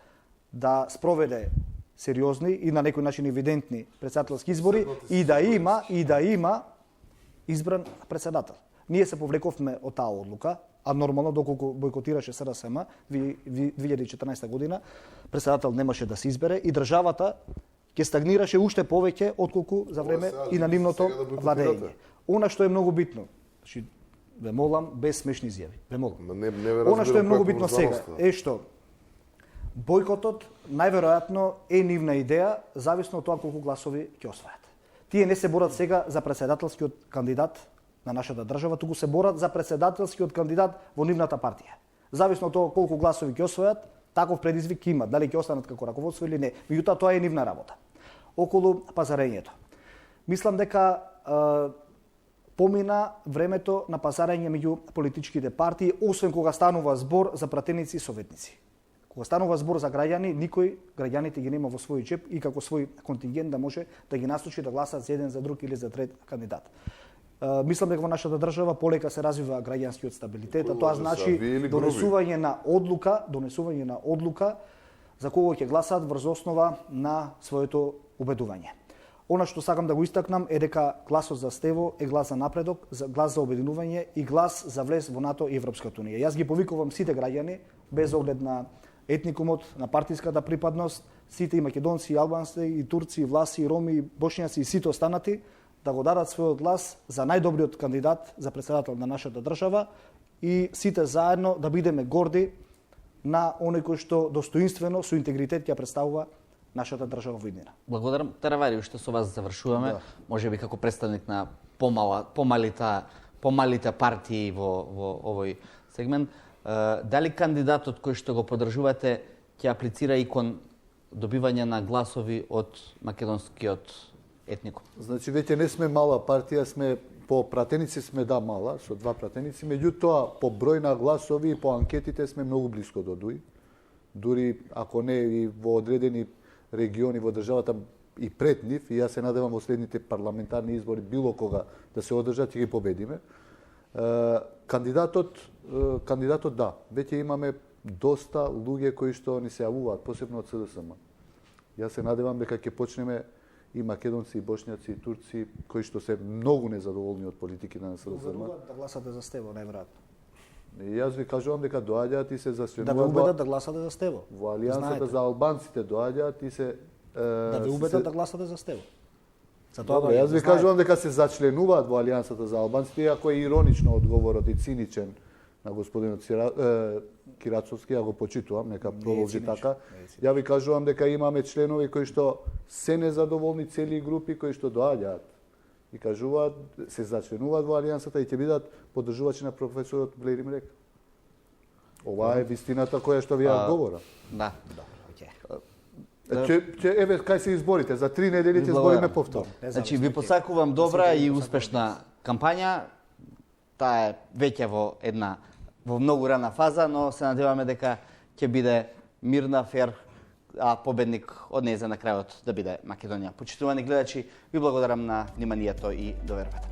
да спроведе сериозни и на некој начин евидентни претседателски избори и да има избран претседател. Ние се повлековме од таа одлука, а нормално доколку бојкотираше СДСМ 2014 година, претседател немаше да се избере и државата ќе стагнираше уште повеќе отколку за време и на нивното владење. Она што е многу битно, значи ве молам без смешни изјави, ве молам. Она што е многу битно сега е што бојкотот најверојатно е нивна идеја, зависно од тоа колку гласови ќе освајат. Тие не се борат сега за председателскиот кандидат на нашата држава, туку се борат за председателскиот кандидат во нивната партија. Зависно од тоа колку гласови ќе освојат, таков предизвик има, дали ќе останат како раководство или не. Меѓутоа тоа е нивна работа. Околу пазарењето. Мислам дека помина времето на пазарење меѓу политичките партии, освен кога станува збор за пратеници и советници. Кога станува збор за граѓани, никој граѓаните ги нема во свој джеб и како свој контингент да може да ги насочи да гласат за еден, за друг или за трет кандидат. Мислам дека во нашата држава полека се развива граѓанскиот стабилитет, а тоа значи донесување на одлука за кого ќе гласаат врз основа на своето убедување. Она што сакам да го истакнам е дека гласот за Стево е глас за напредок, глас за обединување и глас за влез во НАТО и Европската унија. Јас ги повикувам сите граѓани, без оглед на етникумот, на партиската припадност, сите и македонци, и албанци, и турци, и власи, и роми, и бошњаци, и сите останати, да го дадат својот глас за најдобриот кандидат за председател на нашата држава и сите заедно да бидеме горди на оној кој што достоинствено, со интегритет ќе представува нашата држава во иднина. Благодарам. Таравари, уште со вас завршуваме. Да. Може би како представник на помалите партии во овој сегмент. Дали кандидатот кој што го поддржувате ќе аплицира и кон добивање на гласови од македонскиот етникум? Значи, веќе не сме мала партија, сме по пратеници сме мала, со 2 пратеници, меѓутоа по број на гласови и по анкетите сме многу блиско до ДУИ. Дури ако не и во одредени региони во државата и пред нив, и јас се надевам во следните парламентарни избори било кога да се одржат и ги победиме. Кандидатот да, веќе имаме доста луѓе кои што ни се јавуваат, посебно од СДСМ. Јас се надевам дека ќе почнеме и македонци, и бошњаци, и турци, кои што се многу незадоволни од политиките на СДСМ. Убедуваат да гласате за Стево, најверојатно. Јас ви кажувам дека доаѓаат и се засвенуваат. Да ве убедат да гласате за Стево. Во Алијансата за албанците доаѓаат и се да ве убедат да гласате за Стево. Добро, јас ви кажувам дека се зачленуваат во Алијансата за албанците, иако е иронично одговорот и циничен на господинот Кирацовски, ја го почитувам, нека продолжи така. Ја ви кажувам дека имаме членови кои што се незадоволни, цели групи кои што доаѓаат и кажуваат, се зачленуваат во Алијансата и ќе бидат поддржувачи на професорот Блери Мрек. Ова е вистината која што ви ја говорам. Да. Еве, кај се изборите? За 3 недели ќе избориме повторно. Значи, ви посакувам добра и успешна кампања. Таа е веќе во многу рана фаза, но се надеваме дека ќе биде мирна, фер, а победник од неја на крајот да биде Македонија. Почитувани гледачи, ви благодарам на вниманието и довербата.